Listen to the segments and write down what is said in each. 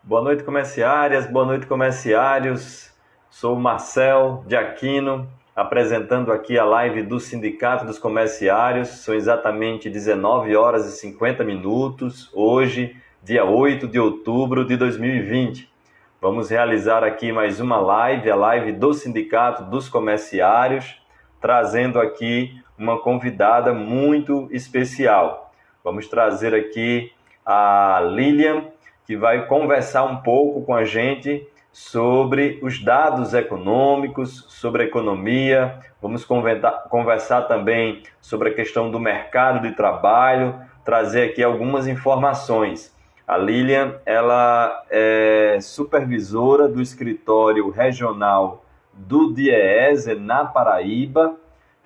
Boa noite, comerciárias, boa noite, comerciários. Sou o Marcel de Aquino, apresentando aqui a live do Sindicato dos Comerciários. São exatamente 19 horas e 50 minutos, hoje, dia 8 de outubro de 2020. Vamos realizar aqui mais uma live, a live do Sindicato dos Comerciários, trazendo aqui uma convidada muito especial. Vamos trazer aqui a Lilian, que vai conversar um pouco com a gente sobre os dados econômicos, sobre a economia. Vamos conversar também sobre a questão do mercado de trabalho, trazer aqui algumas informações. A Lilian, ela é supervisora do escritório regional do DIEESE na Paraíba,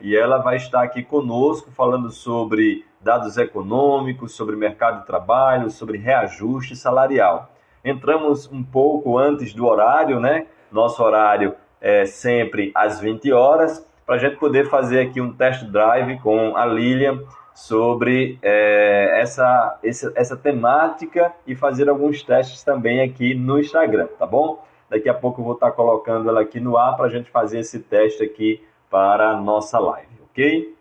e ela vai estar aqui conosco falando sobre dados econômicos, sobre mercado de trabalho, sobre reajuste salarial. Entramos um pouco antes do horário, né? Nosso horário é sempre às 20 horas, para a gente poder fazer aqui um test drive com a Lilian sobre essa temática e fazer alguns testes também aqui no Instagram, tá bom? Daqui a pouco eu vou estar colocando ela aqui no ar para a gente fazer esse teste aqui para a nossa live, ok?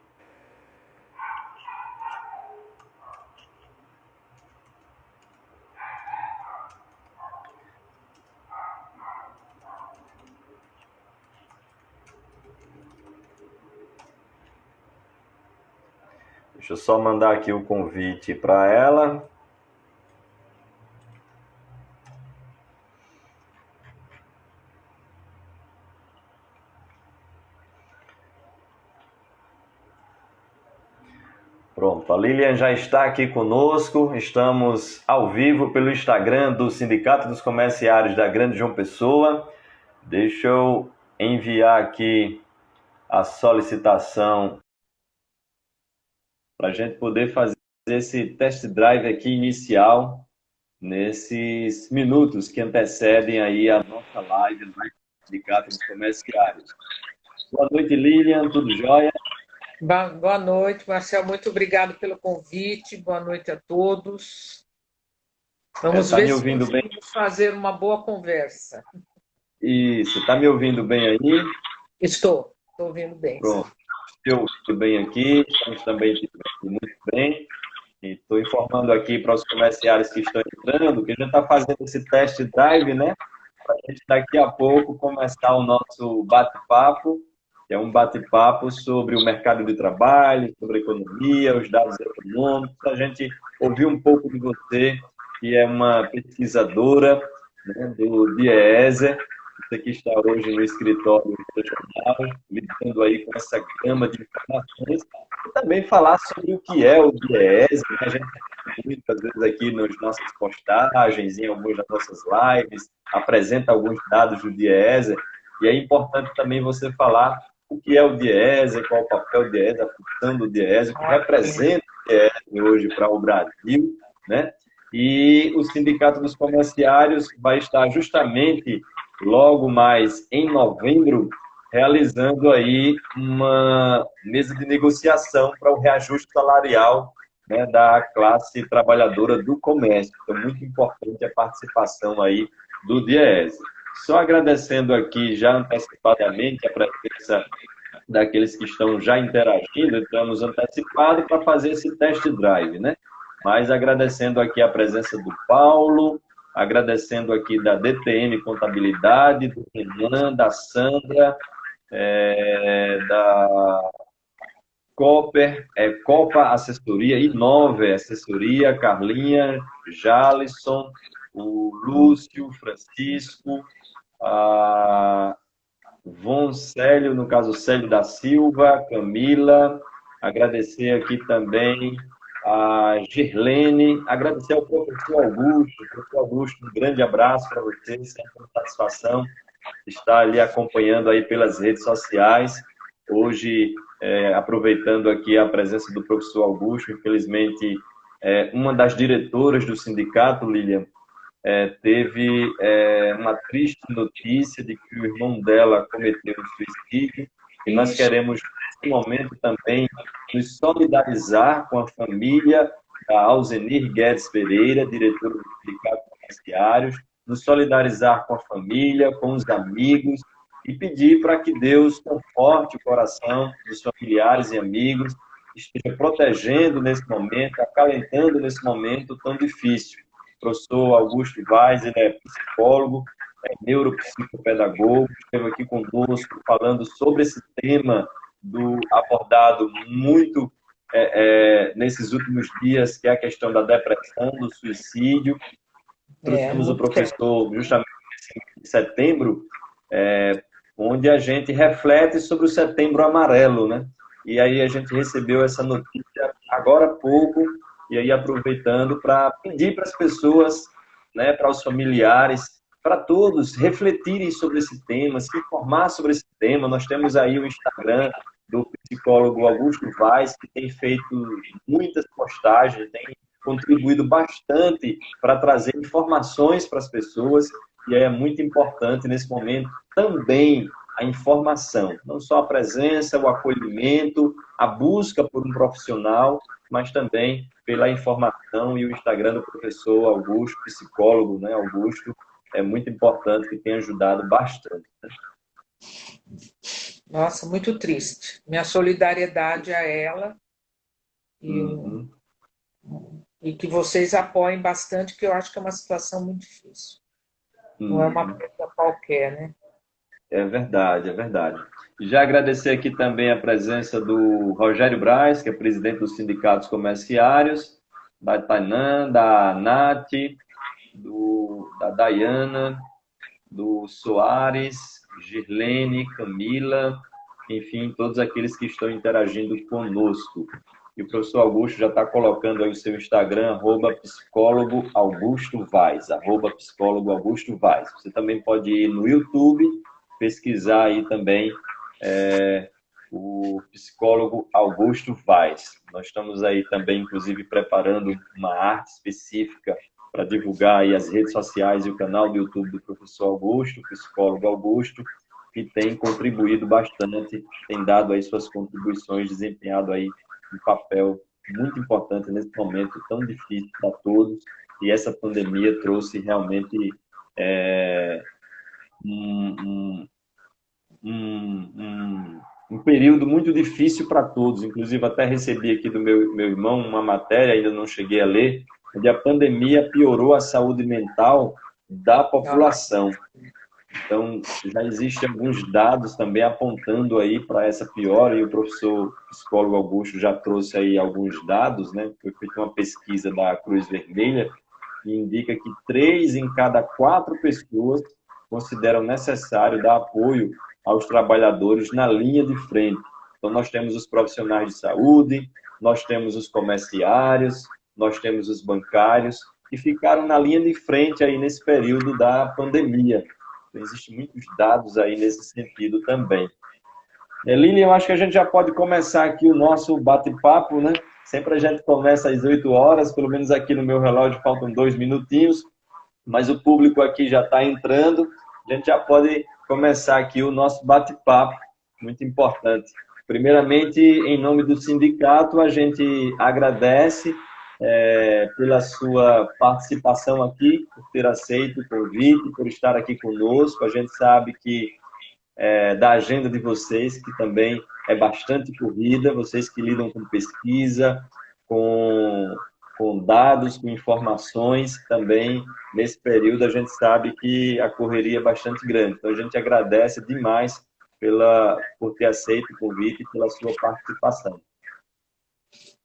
Deixa eu só mandar aqui o convite para ela. Pronto, a Lilian já está aqui conosco. Estamos ao vivo pelo Instagram do Sindicato dos Comerciários da Grande João Pessoa. Deixa eu enviar aqui a solicitação para a gente poder fazer esse test drive aqui inicial nesses minutos que antecedem aí a nossa live do Sindicato dos Comerciários. Boa noite, Lilian, tudo jóia? Boa noite, Marcel. Muito obrigado pelo convite. Boa noite a todos. Vamos ver me se ouvindo bem? conseguimos fazer uma boa conversa. Isso, está me ouvindo bem aí? Estou ouvindo bem. Pronto, eu ouvindo bem aqui, estamos também muito bem. E estou informando aqui para os comerciários que estão entrando que a gente está fazendo esse test drive, né? Para a gente daqui a pouco começar o nosso bate-papo, que é um bate-papo sobre o mercado de trabalho, sobre a economia, os dados econômicos, a gente ouvir um pouco de você, que é uma pesquisadora, né, do DIEESE, você que está hoje no escritório regional, lidando aí com essa gama de informações, e também falar sobre o que é o DIEESE, né? A gente muitas vezes aqui nas nossas postagens, em algumas das nossas lives, apresenta alguns dados do DIEESE, e é importante também você falar o que é o DIEESE, qual é o papel do DIEESE, a função do DIEESE, o que representa o DIEESE hoje para o Brasil, né? E o Sindicato dos Comerciários vai estar justamente logo mais em novembro realizando aí uma mesa de negociação para o reajuste salarial, né, da classe trabalhadora do comércio. Então, muito importante a participação aí do DIEESE. Só agradecendo aqui já antecipadamente a presença daqueles que estão já interagindo, entramos antecipado para fazer esse test drive, né? Mas agradecendo aqui a presença do Paulo, agradecendo aqui da DTM Contabilidade, do Renan, da Sandra, da Copa Assessoria, Inove Assessoria, Carlinha, Jalisson, o Lúcio, Francisco, a Von Célio, no caso Célio da Silva, Camila, agradecer aqui também a Girlene, agradecer ao professor Augusto. Professor Augusto, um grande abraço para você, sempre uma satisfação estar ali acompanhando aí pelas redes sociais. Hoje, aproveitando aqui a presença do professor Augusto, infelizmente, uma das diretoras do sindicato, Lilian, teve uma triste notícia de que o irmão dela cometeu um suicídio, e nós queremos, nesse momento, também nos solidarizar com a família da Alzenir Guedes Pereira, diretora do Sindicato Comerciários, nos solidarizar com a família, com os amigos e pedir para que Deus conforte o coração dos familiares e amigos, esteja protegendo nesse momento, acalentando nesse momento tão difícil. O professor Augusto Vaz, ele é psicólogo, é neuropsicopedagogo, esteve aqui conosco falando sobre esse tema abordado muito nesses últimos dias, que é a questão da depressão, do suicídio. Trouxemos o professor justamente em setembro, onde a gente reflete sobre o Setembro Amarelo, né? E aí a gente recebeu essa notícia agora há pouco, e aí aproveitando para pedir para as pessoas, né, para os familiares, para todos refletirem sobre esse tema, se informar sobre esse tema. Nós temos aí o Instagram do psicólogo Augusto Vaz, que tem feito muitas postagens, tem contribuído bastante para trazer informações para as pessoas, e é muito importante nesse momento também a informação, não só a presença, o acolhimento, a busca por um profissional, mas também pela informação, e o Instagram do professor Augusto, psicólogo, né, Augusto, é muito importante, que tem ajudado bastante. Né? Nossa, muito triste. Minha solidariedade a ela e que vocês apoiem bastante, que eu acho que é uma situação muito difícil. Não é uma coisa qualquer, né? É verdade, é verdade. Já agradecer aqui também a presença do Rogério Braz, que é presidente dos sindicatos comerciários, da Tainã, da Nath, da Dayana, do Soares, Girlene, Camila, enfim, todos aqueles que estão interagindo conosco. E o professor Augusto já está colocando aí o seu Instagram, @psicólogo Augusto Vaz, @psicólogo Augusto Vaz. Você também pode ir no YouTube, pesquisar aí também o psicólogo Augusto Vaz. Nós estamos aí também, inclusive, preparando uma arte específica para divulgar aí as redes sociais e o canal do YouTube do professor Augusto, psicólogo Augusto, que tem contribuído bastante, tem dado aí suas contribuições, desempenhado aí um papel muito importante nesse momento tão difícil para todos, e essa pandemia trouxe realmente um período muito difícil para todos. Inclusive, até recebi aqui do meu irmão uma matéria, ainda não cheguei a ler, onde a pandemia piorou a saúde mental da população. Então, já existem alguns dados também apontando aí para essa piora, e o professor psicólogo Augusto já trouxe aí alguns dados, né? Foi feita uma pesquisa da Cruz Vermelha, que indica que 3 em cada 4 pessoas consideram necessário dar apoio aos trabalhadores na linha de frente. Então, nós temos os profissionais de saúde, nós temos os comerciários, nós temos os bancários, que ficaram na linha de frente aí nesse período da pandemia. Então, existem muitos dados aí nesse sentido também. Lilian, eu acho que a gente já pode começar aqui o nosso bate-papo, né? Sempre a gente começa às 8 horas, pelo menos aqui no meu relógio faltam 2 minutinhos, mas o público aqui já está entrando. A gente já pode começar aqui o nosso bate-papo, muito importante. Primeiramente, em nome do sindicato, a gente agradece pela sua participação aqui, por ter aceito o convite, por estar aqui conosco. A gente sabe que da agenda de vocês, que também é bastante corrida, vocês que lidam com pesquisa, com dados, com informações, também nesse período a gente sabe que a correria é bastante grande. Então a gente agradece demais por ter aceito o convite e pela sua participação.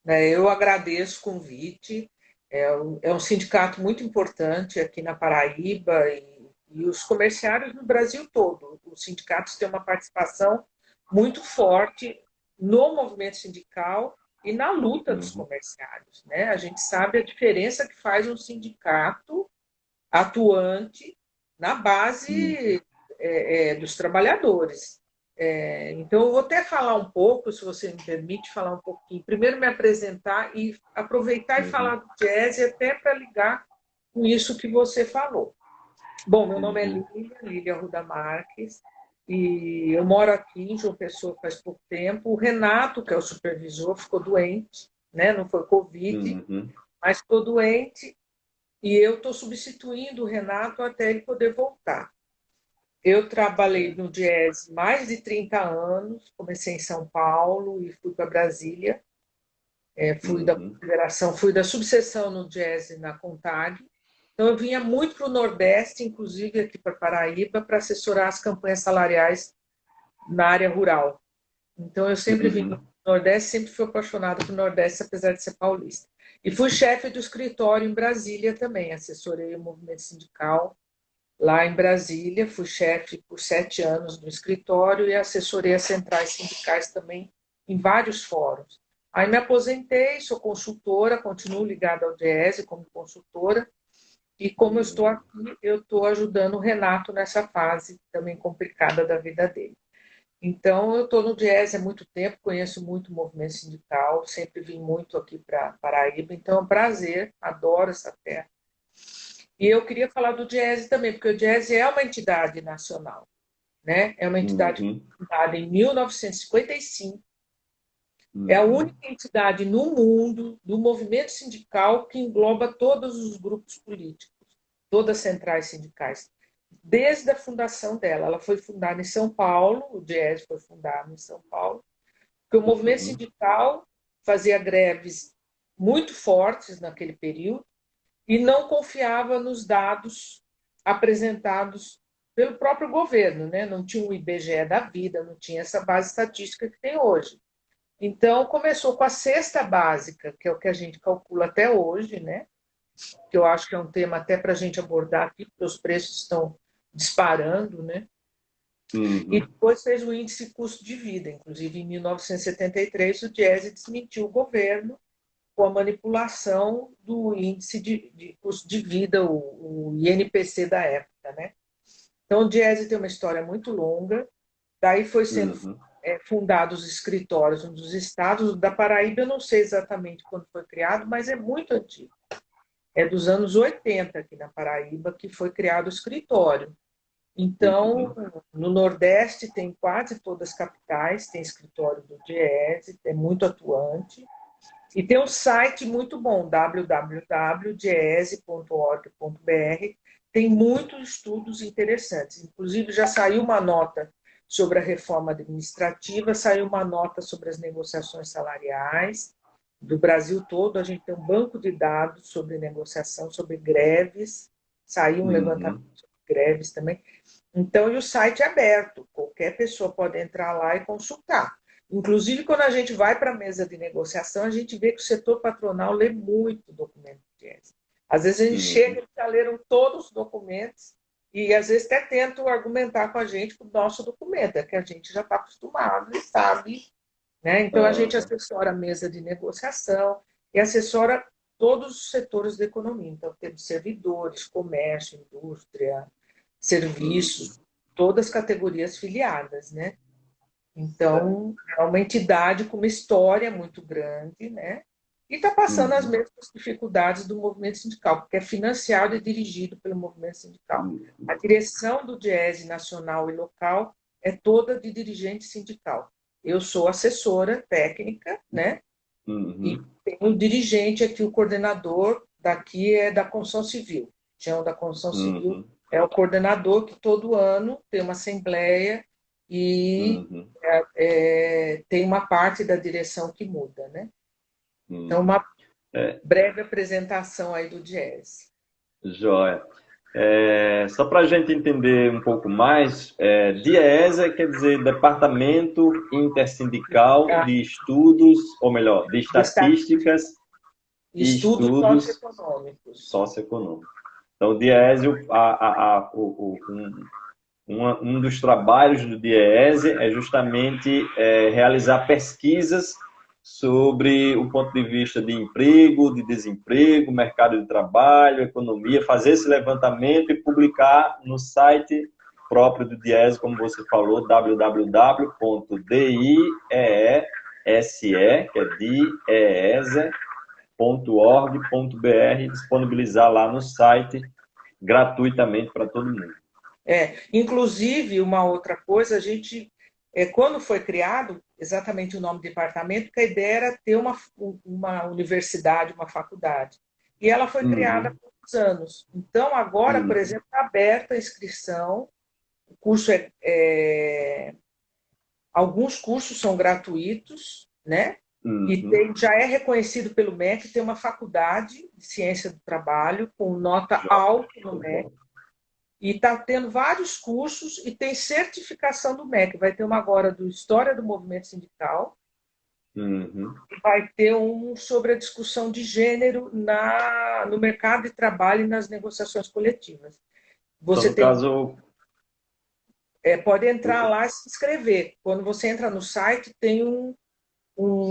Eu agradeço o convite. É um sindicato muito importante aqui na Paraíba e os comerciários no Brasil todo. Os sindicatos têm uma participação muito forte no movimento sindical e na luta dos comerciários, né? A gente sabe a diferença que faz um sindicato atuante na base dos trabalhadores. Então, eu vou até falar um pouco, se você me permite, falar um pouquinho. Primeiro, me apresentar e aproveitar e falar do jazz, até para ligar com isso que você falou. Bom, meu nome é Lília Ruda Marques, e eu moro aqui em João Pessoa faz pouco tempo. O Renato, que é o supervisor, ficou doente, né? Não foi Covid, mas ficou doente. e eu estou substituindo o Renato até ele poder voltar. Eu trabalhei no Diese mais de 30 anos, comecei em São Paulo e fui para Brasília. Fui da confederação, fui da subseção no Diese na Contag. Então, eu vinha muito para o Nordeste, inclusive aqui para Paraíba, para assessorar as campanhas salariais na área rural. Então, eu sempre vim para o Nordeste, sempre fui apaixonada pelo Nordeste, apesar de ser paulista. E fui chefe do escritório em Brasília também, assessorei o movimento sindical lá em Brasília, fui chefe por 7 anos no escritório e assessorei as centrais sindicais também em vários fóruns. Aí me aposentei, sou consultora, continuo ligada ao Diese como consultora, e como eu estou aqui, eu estou ajudando o Renato nessa fase também complicada da vida dele. Então, eu estou no Diese há muito tempo, conheço muito o movimento sindical, sempre vim muito aqui para Paraíba, então é um prazer, adoro essa terra. E eu queria falar do Diese também, porque o Diese é uma entidade nacional, né? É uma entidade fundada em 1955, é a única entidade no mundo do movimento sindical que engloba todos os grupos políticos, todas as centrais sindicais, desde a fundação dela. Ela foi fundada em São Paulo, o Diese foi fundado em São Paulo, porque o movimento sindical fazia greves muito fortes naquele período e não confiava nos dados apresentados pelo próprio governo, né? Não tinha o IBGE da vida, não tinha essa base estatística que tem hoje. Então, começou com a cesta básica, que é o que a gente calcula até hoje, né? Que eu acho que é um tema até para a gente abordar aqui, porque os preços estão disparando, né? E depois fez o índice custo de vida. Inclusive, em 1973, o Diese desmentiu o governo com a manipulação do índice de custo de vida, o INPC da época, né? Então, o Diese tem uma história muito longa. Daí foi sendo fundados os escritórios nos estados. Da Paraíba, eu não sei exatamente quando foi criado, mas é muito antigo. É dos anos 80 aqui na Paraíba que foi criado o escritório. Então, no Nordeste tem quase todas as capitais, tem escritório do Diese, é muito atuante. E tem um site muito bom, www.diese.org.br. Tem muitos estudos interessantes. Inclusive, já saiu uma nota sobre a reforma administrativa, saiu uma nota sobre as negociações salariais do Brasil todo. A gente tem um banco de dados sobre negociação, sobre greves. Saiu um levantamento sobre greves também. Então, e o site é aberto. Qualquer pessoa pode entrar lá e consultar. Inclusive, quando a gente vai para a mesa de negociação, a gente vê que o setor patronal lê muito documento de Diese. Às vezes a gente chega e já leram todos os documentos e às vezes até tentam argumentar com a gente com o nosso documento, é que a gente já está acostumado e sabe, né? Então a gente assessora a mesa de negociação e assessora todos os setores da economia. Então temos servidores, comércio, indústria, serviços, todas as categorias filiadas, né? Então, é uma entidade com uma história muito grande, né? E está passando as mesmas dificuldades do movimento sindical, porque é financiado e dirigido pelo movimento sindical. A direção do Diese nacional e local é toda de dirigente sindical. Eu sou assessora técnica, né? E tem um dirigente aqui, o coordenador daqui é da construção civil. Chão da construção civil é o coordenador que todo ano tem uma assembleia e tem uma parte da direção que muda, né? Então, uma breve apresentação aí do Diese. Joia. Só para a gente entender um pouco mais, Diese quer dizer Departamento Intersindical de Estudos, ou melhor, de Estatísticas e Estudos Socioeconômicos. Então, o Diese, um dos trabalhos do Diese é justamente realizar pesquisas sobre o ponto de vista de emprego, de desemprego, mercado de trabalho, economia, fazer esse levantamento e publicar no site próprio do Diese, como você falou, www.diese.org.br, disponibilizar lá no site gratuitamente para todo mundo. Inclusive, uma outra coisa, a gente, quando foi criado, exatamente o nome do departamento, que a ideia era ter uma universidade, uma faculdade. E ela foi criada por muitos anos. Então, agora, por exemplo, está aberta a inscrição. O curso alguns cursos são gratuitos, né? E já é reconhecido pelo MEC, tem uma faculdade de ciência do trabalho com nota alta no MEC. E está tendo vários cursos e tem certificação do MEC. Vai ter uma agora do História do Movimento Sindical. Vai ter um sobre a discussão de gênero no mercado de trabalho e nas negociações coletivas. Você pode entrar lá e se inscrever. Quando você entra no site, tem um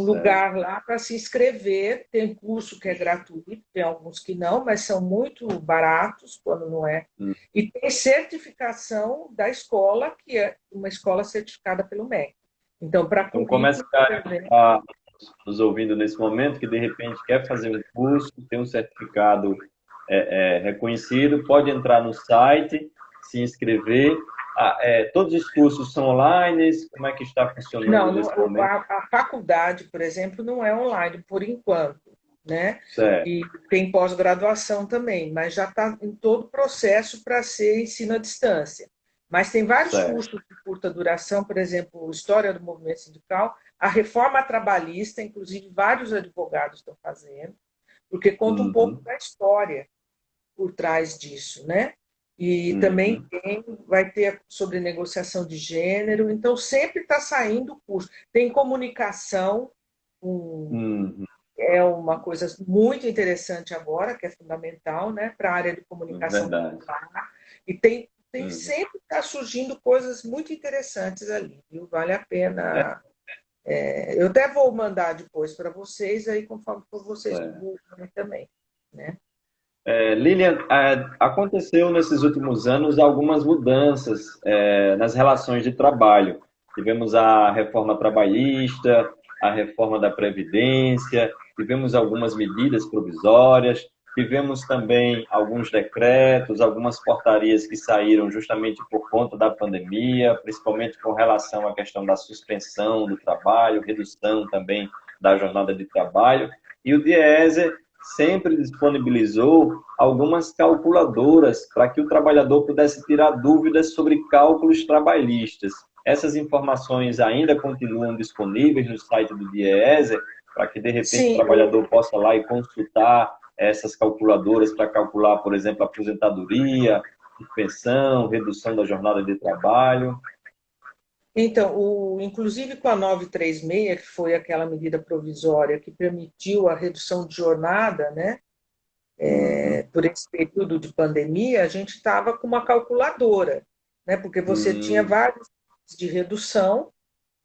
lugar lá para se inscrever. Tem curso que é gratuito, tem alguns que não, mas são muito baratos quando não é. E tem certificação da escola, que é uma escola certificada pelo MEC. Então, para começa a nos ouvindo nesse momento, que de repente quer fazer um curso, tem um certificado reconhecido, pode entrar no site, se inscrever. Todos os cursos são online? Como é que está funcionando nesse momento? A faculdade, por exemplo, não é online por enquanto, né? Certo. E tem pós-graduação também, mas já está em todo o processo para ser ensino à distância. Mas tem vários cursos de curta duração, por exemplo, História do Movimento Sindical, a reforma trabalhista, inclusive vários advogados estão fazendo, porque conta um pouco da história por trás disso, né? E também vai ter sobre negociação de gênero, então sempre está saindo curso. Tem comunicação, é uma coisa muito interessante agora, que é fundamental, né, para a área de comunicação popular. E tem sempre está surgindo coisas muito interessantes ali, viu? Vale a pena. Eu até vou mandar depois para vocês, aí conforme for vocês divulgam também, né? Lilian, aconteceu nesses últimos anos algumas mudanças nas relações de trabalho. Tivemos a reforma trabalhista, a reforma da Previdência, tivemos algumas medidas provisórias, tivemos também alguns decretos, algumas portarias que saíram justamente por conta da pandemia, principalmente com relação à questão da suspensão do trabalho, redução também da jornada de trabalho. E o DIEESE sempre disponibilizou algumas calculadoras para que o trabalhador pudesse tirar dúvidas sobre cálculos trabalhistas. Essas informações ainda continuam disponíveis no site do DIEESE, para que, de repente, o trabalhador possa lá e consultar essas calculadoras para calcular, por exemplo, aposentadoria, pensão, redução da jornada de trabalho. Então, inclusive com a 936, que foi aquela medida provisória que permitiu a redução de jornada, né, por esse período de pandemia, a gente estava com uma calculadora, né, porque você tinha vários tipos de redução,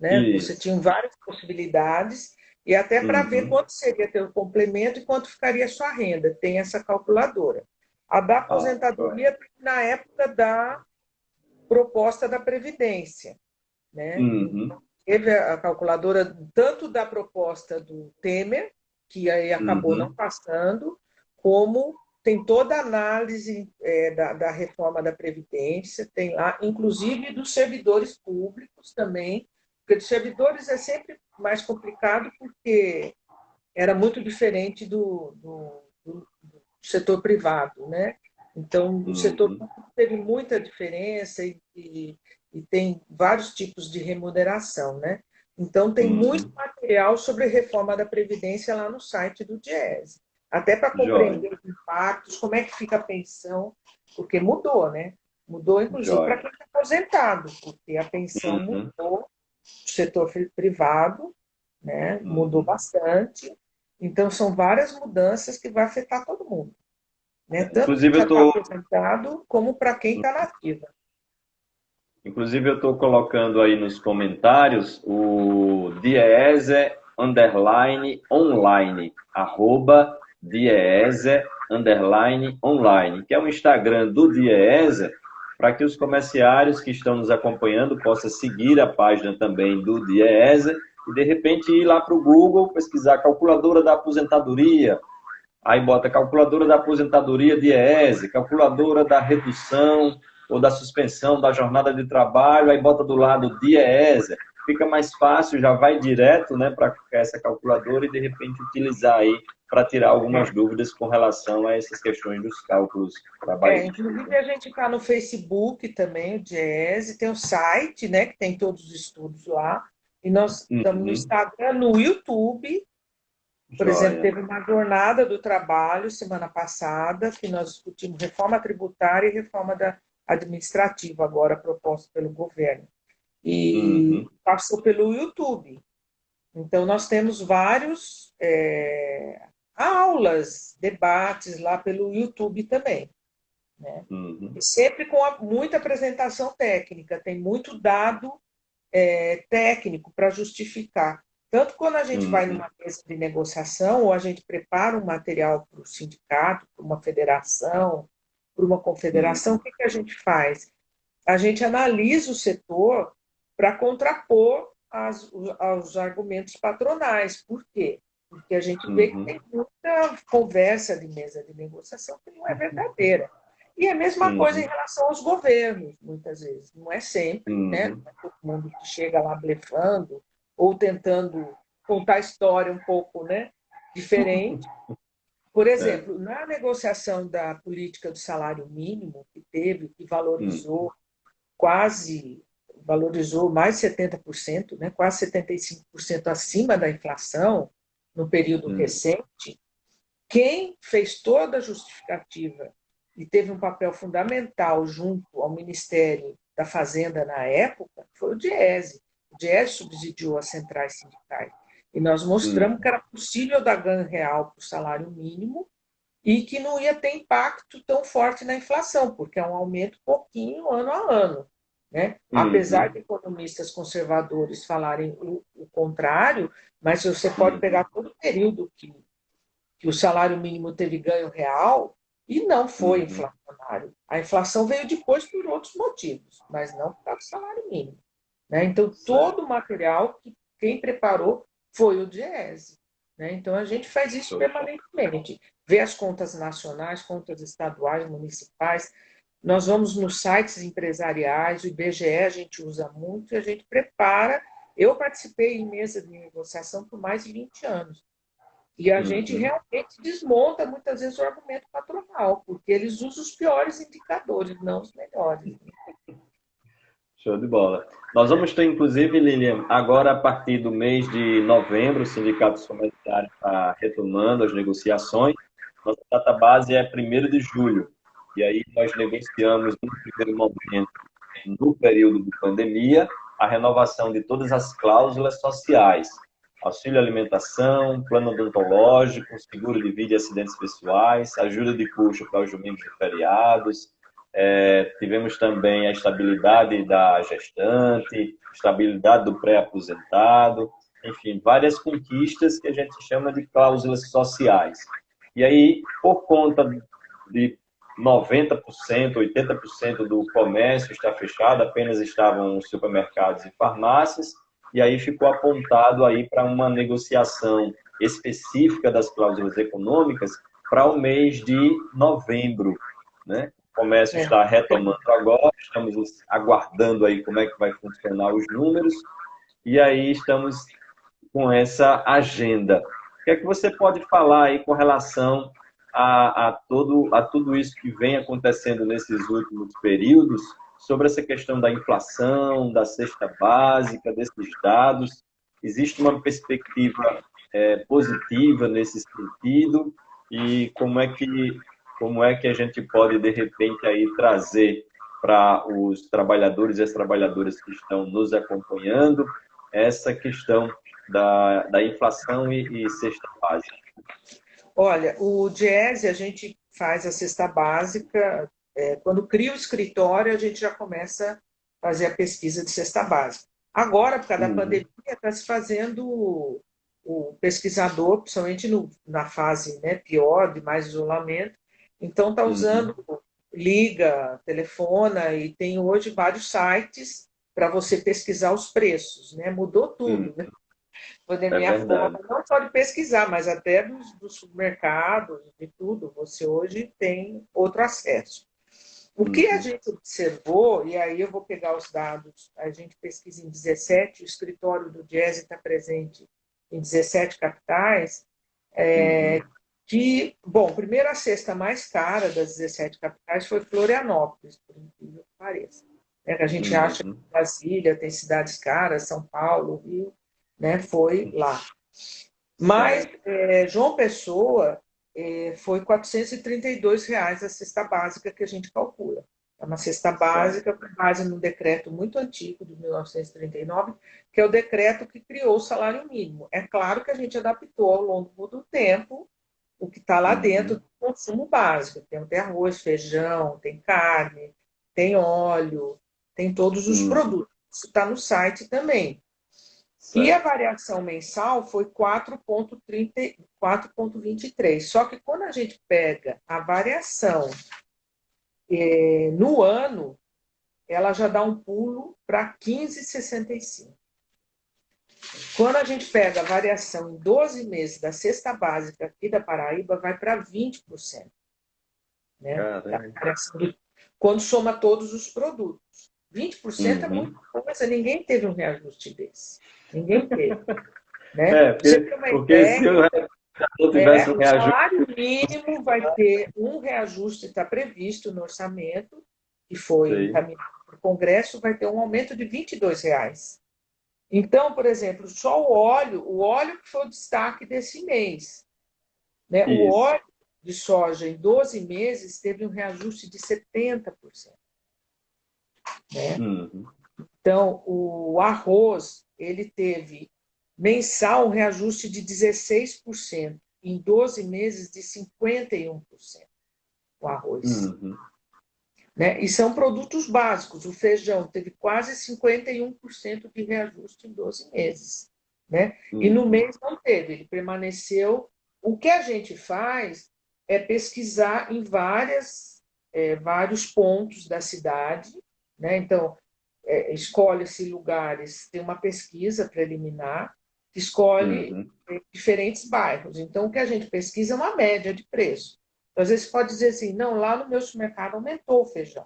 né, você tinha várias possibilidades, e até para ver quanto seria teu complemento e quanto ficaria a sua renda. Tem essa calculadora. A da aposentadoria, na época da proposta da Previdência, né? Teve a calculadora tanto da proposta do Temer, que aí acabou não passando, como tem toda a análise da reforma da Previdência, tem lá, inclusive dos servidores públicos também, porque dos servidores é sempre mais complicado porque era muito diferente do setor privado, né? Então, o setor público teve muita diferença e tem vários tipos de remuneração, né? Então, tem muito material sobre reforma da Previdência lá no site do DIEESE. Até para compreender os impactos, como é que fica a pensão, porque mudou, né? Mudou, inclusive, para quem está aposentado, porque a pensão mudou, o setor privado, né? Mudou bastante. Então, são várias mudanças que vai afetar todo mundo, né? Tanto quem já está aposentado, como para quem está na ativa. Inclusive, eu estou colocando aí nos comentários o DIEESE_online, @DIEESE_online, que é o Instagram do DIEESE, para que os comerciários que estão nos acompanhando possam seguir a página também do DIEESE e, de repente, ir lá para o Google, pesquisar calculadora da aposentadoria, aí bota calculadora da aposentadoria DIEESE, calculadora da redução ou da suspensão da jornada de trabalho, aí bota do lado DIEESE. fica mais fácil, já vai direto, né, para essa calculadora e, de repente, utilizar aí para tirar algumas dúvidas com relação a essas questões dos cálculos trabalhistas. Inclusive a gente está no Facebook também, o Diese, tem o site, né, que tem todos os estudos lá, e nós estamos no Instagram, no YouTube. Por exemplo, teve uma jornada do trabalho semana passada, que nós discutimos reforma tributária e reforma administrativa, agora proposta pelo governo. E passou pelo YouTube. Então, nós temos vários aulas, debates lá pelo YouTube também. Né? E sempre com muita apresentação técnica, tem muito dado técnico para justificar. Tanto quando a gente vai numa mesa de negociação, ou a gente prepara um material para o sindicato, para uma federação, para uma confederação, o que a gente faz? A gente analisa o setor para contrapor aos argumentos patronais. Por quê? Porque a gente vê que tem muita conversa de mesa de negociação que não é verdadeira. E a mesma coisa em relação aos governos, muitas vezes. Não é sempre, né? Não é todo mundo que chega lá blefando ou tentando contar a história um pouco, né, diferente. Por exemplo, na negociação da política do salário mínimo que teve, que valorizou mais de 70%, né, quase 75% acima da inflação no período recente, quem fez toda a justificativa e teve um papel fundamental junto ao Ministério da Fazenda na época foi o Diese. O Diese subsidiou as centrais sindicais. E nós mostramos que era possível dar ganho real para o salário mínimo e que não ia ter impacto tão forte na inflação, porque é um aumento pouquinho ano a ano. Né? Apesar de economistas conservadores falarem o contrário, mas você pode pegar todo o período que o salário mínimo teve ganho real e não foi inflacionário. A inflação veio depois por outros motivos, mas não por causa do salário mínimo. Né? Então, todo o material que quem preparou foi o Diese. Né? Então, a gente faz isso permanentemente. Vê as contas nacionais, contas estaduais, municipais. Nós vamos nos sites empresariais, o IBGE a gente usa muito e a gente prepara. Eu participei em mesa de negociação por mais de 20 anos. E a gente realmente desmonta, muitas vezes, o argumento patronal, porque eles usam os piores indicadores, não os melhores. Show de bola. Nós vamos ter, inclusive, Lilian, agora a partir do mês de novembro, os sindicatos comerciários estão retomando as negociações. Nossa data base é 1º de julho. E aí nós negociamos, no primeiro momento, no período de pandemia, a renovação de todas as cláusulas sociais. Auxílio alimentação, plano odontológico, seguro de vida e acidentes pessoais, ajuda de custo para os domingos e feriados. Tivemos também a estabilidade da gestante, estabilidade do pré-aposentado, enfim, várias conquistas que a gente chama de cláusulas sociais. E aí, por conta de 90%, 80% do comércio está fechado, apenas estavam os supermercados e farmácias, e aí ficou apontado aí para uma negociação específica das cláusulas econômicas para o mês de novembro, né? O comércio está retomando agora, estamos aguardando aí como é que vai funcionar os números, e aí estamos com essa agenda. O que é que você pode falar aí com relação a tudo isso que vem acontecendo nesses últimos períodos, sobre essa questão da inflação, da cesta básica, desses dados? Existe uma perspectiva positiva nesse sentido? E como é que a gente pode, de repente, aí trazer para os trabalhadores e as trabalhadoras que estão nos acompanhando essa questão da inflação e cesta básica? Olha, o Diese, a gente faz a cesta básica. Quando cria o escritório, a gente já começa a fazer a pesquisa de cesta básica. Agora, por causa da pandemia, está se fazendo o pesquisador, principalmente na fase, né, pior, de mais isolamento. Então, está usando, liga, telefona, e tem hoje vários sites para você pesquisar os preços. Né? Mudou tudo, né? Pandemia forma, não só de pesquisar, mas até dos supermercados, de tudo. Você hoje tem outro acesso. O que a gente observou, e aí eu vou pegar os dados, a gente pesquisa em 17, o escritório do Diese está presente em 17 capitais, que, bom, primeiro a cesta mais cara das 17 capitais foi Florianópolis, por incrível que pareça. A gente acha que Brasília tem cidades caras, São Paulo, Rio, né, foi lá. Mas João Pessoa foi R$ 432 a cesta básica que a gente calcula. É uma cesta básica com base num decreto muito antigo, de 1939, que é o decreto que criou o salário mínimo. É claro que a gente adaptou ao longo do tempo o que está lá dentro do consumo básico. Tem arroz, feijão, tem carne, tem óleo, tem todos os produtos. Isso está no site também. E a variação mensal foi 4,23. Só que quando a gente pega a variação no ano, ela já dá um pulo para 15,65. Quando a gente pega a variação em 12 meses da cesta básica aqui da Paraíba, vai para 20%. Né? Quando soma todos os produtos. 20% é muita coisa, ninguém teve um reajuste desse. Ninguém teve. Né? Porque se eu tivesse um o reajuste... salário mínimo vai ter um reajuste, está previsto no orçamento, que foi encaminhado para o Congresso, vai ter um aumento de R$ 22. Então, por exemplo, só o óleo que foi o destaque desse mês. Né? O óleo de soja em 12 meses teve um reajuste de 70%. Né? Então, o arroz, ele teve mensal um reajuste de 16%, em 12 meses de 51%, o arroz. Né? E são produtos básicos. O feijão teve quase 51% de reajuste em 12 meses. Né? E no mês não teve, ele permaneceu. O que a gente faz é pesquisar em vários pontos da cidade. Né? Então, escolhe-se lugares, tem uma pesquisa preliminar, que escolhe diferentes bairros. Então, o que a gente pesquisa é uma média de preço. Então, às vezes, você pode dizer assim, não, lá no meu supermercado aumentou o feijão.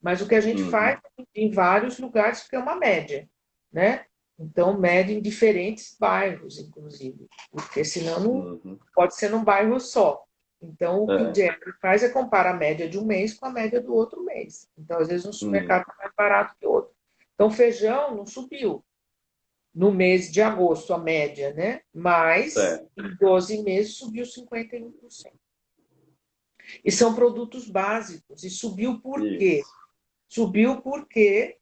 Mas o que a gente faz em vários lugares, porque é uma média. Né? Então, mede em diferentes bairros, inclusive, porque senão não pode ser num bairro só. Então, o que o Jeffrey faz é comparar a média de um mês com a média do outro mês. Então, às vezes, um supermercado está mais barato que o outro. Então, feijão não subiu no mês de agosto, a média, né? Mas, em 12 meses, subiu 51%. E são produtos básicos. E subiu por quê? Subiu porque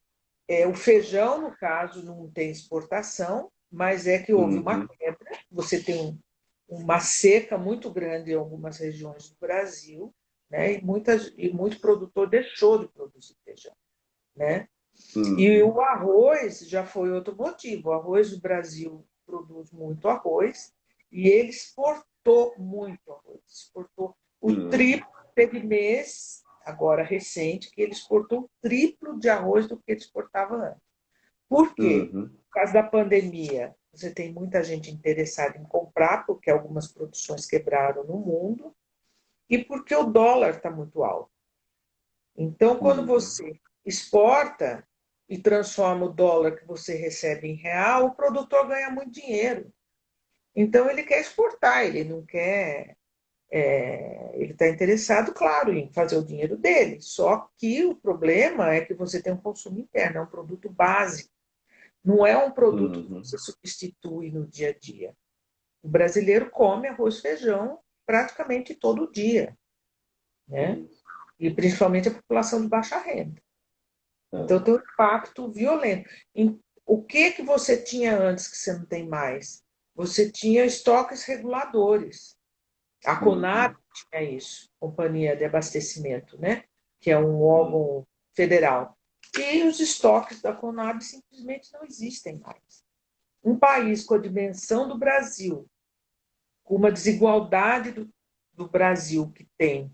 o feijão, no caso, não tem exportação, mas é que houve uma quebra. Você tem uma seca muito grande em algumas regiões do Brasil, né? E muito produtor deixou de produzir feijão. Né? E o arroz já foi outro motivo. O arroz, o Brasil produz muito arroz e ele exportou muito arroz. Exportou o triplo. Teve mês, agora recente, que ele exportou o triplo de arroz do que ele exportava antes. Por quê? Por causa da pandemia, você tem muita gente interessada em comprar, porque algumas produções quebraram no mundo, e porque o dólar está muito alto. Então, quando você exporta e transforma o dólar que você recebe em real, o produtor ganha muito dinheiro. Então, ele quer exportar, ele não quer... ele está interessado, claro, em fazer o dinheiro dele. Só que o problema é que você tem um consumo interno, é um produto básico. Não é um produto que você substitui no dia a dia. O brasileiro come arroz e feijão praticamente todo dia. Né? E principalmente a população de baixa renda. Então, tem um impacto violento. O que você tinha antes que você não tem mais? Você tinha estoques reguladores. A Conab tinha isso, Companhia de Abastecimento, né? Que é um órgão federal. E os estoques da Conab simplesmente não existem mais. Um país com a dimensão do Brasil, com uma desigualdade do Brasil que tem,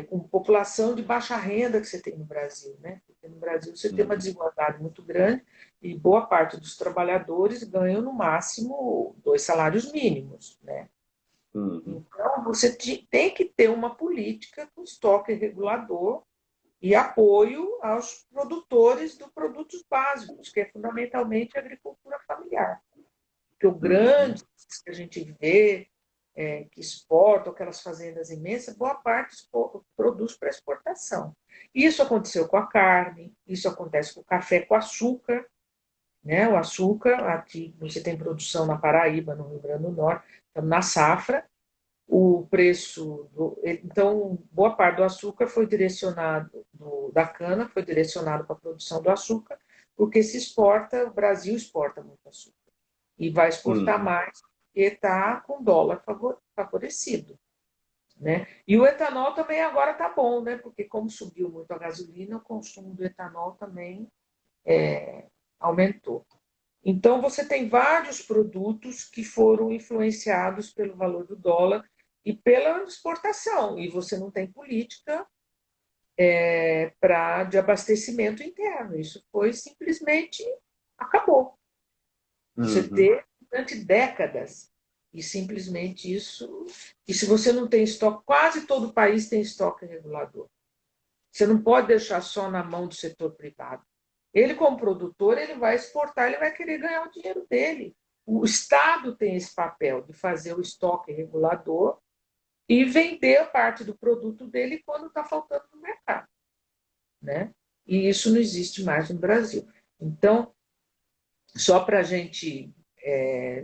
com população de baixa renda que você tem no Brasil, né? Porque no Brasil você tem uma desigualdade muito grande e boa parte dos trabalhadores ganham no máximo 2 salários mínimos, né? Então, você tem que ter uma política com estoque regulador e apoio aos produtores de produtos básicos, que é fundamentalmente a agricultura familiar. Porque o grande que a gente vê, que exportam, aquelas fazendas imensas, boa parte produz para exportação. Isso aconteceu com a carne, isso acontece com o café, com o açúcar, né? O açúcar, aqui você tem produção na Paraíba, no Rio Grande do Norte, estamos na safra, o preço então boa parte do açúcar foi direcionado da cana foi direcionado para a produção do açúcar, porque se exporta, o Brasil exporta muito açúcar e vai exportar mais porque está com dólar favorecido, né? E o etanol também agora está bom, né? Porque como subiu muito a gasolina, o consumo do etanol também aumentou. Então, você tem vários produtos que foram influenciados pelo valor do dólar e pela exportação, e você não tem política de abastecimento interno. Isso foi simplesmente acabou. Você teve durante décadas, e simplesmente isso. E se você não tem estoque, quase todo país tem estoque regulador. Você não pode deixar só na mão do setor privado. Ele, como produtor, ele vai exportar, ele vai querer ganhar o dinheiro dele. O Estado tem esse papel de fazer o estoque regulador e vender a parte do produto dele quando está faltando no mercado, né? E isso não existe mais no Brasil. Então, só para a gente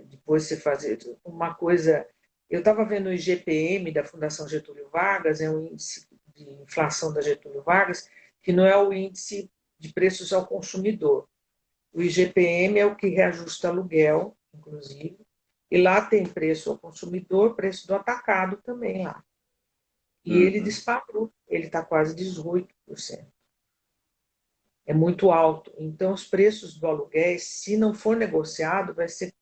depois você fazer uma coisa... Eu estava vendo o IGPM da Fundação Getúlio Vargas, é um índice de inflação da Getúlio Vargas, que não é o índice de preços ao consumidor. O IGPM é o que reajusta aluguel, inclusive, e lá tem preço ao consumidor, preço do atacado também lá. E ele disparou, ele está quase 18%. É muito alto. Então, os preços do aluguel, se não for negociado, vai ser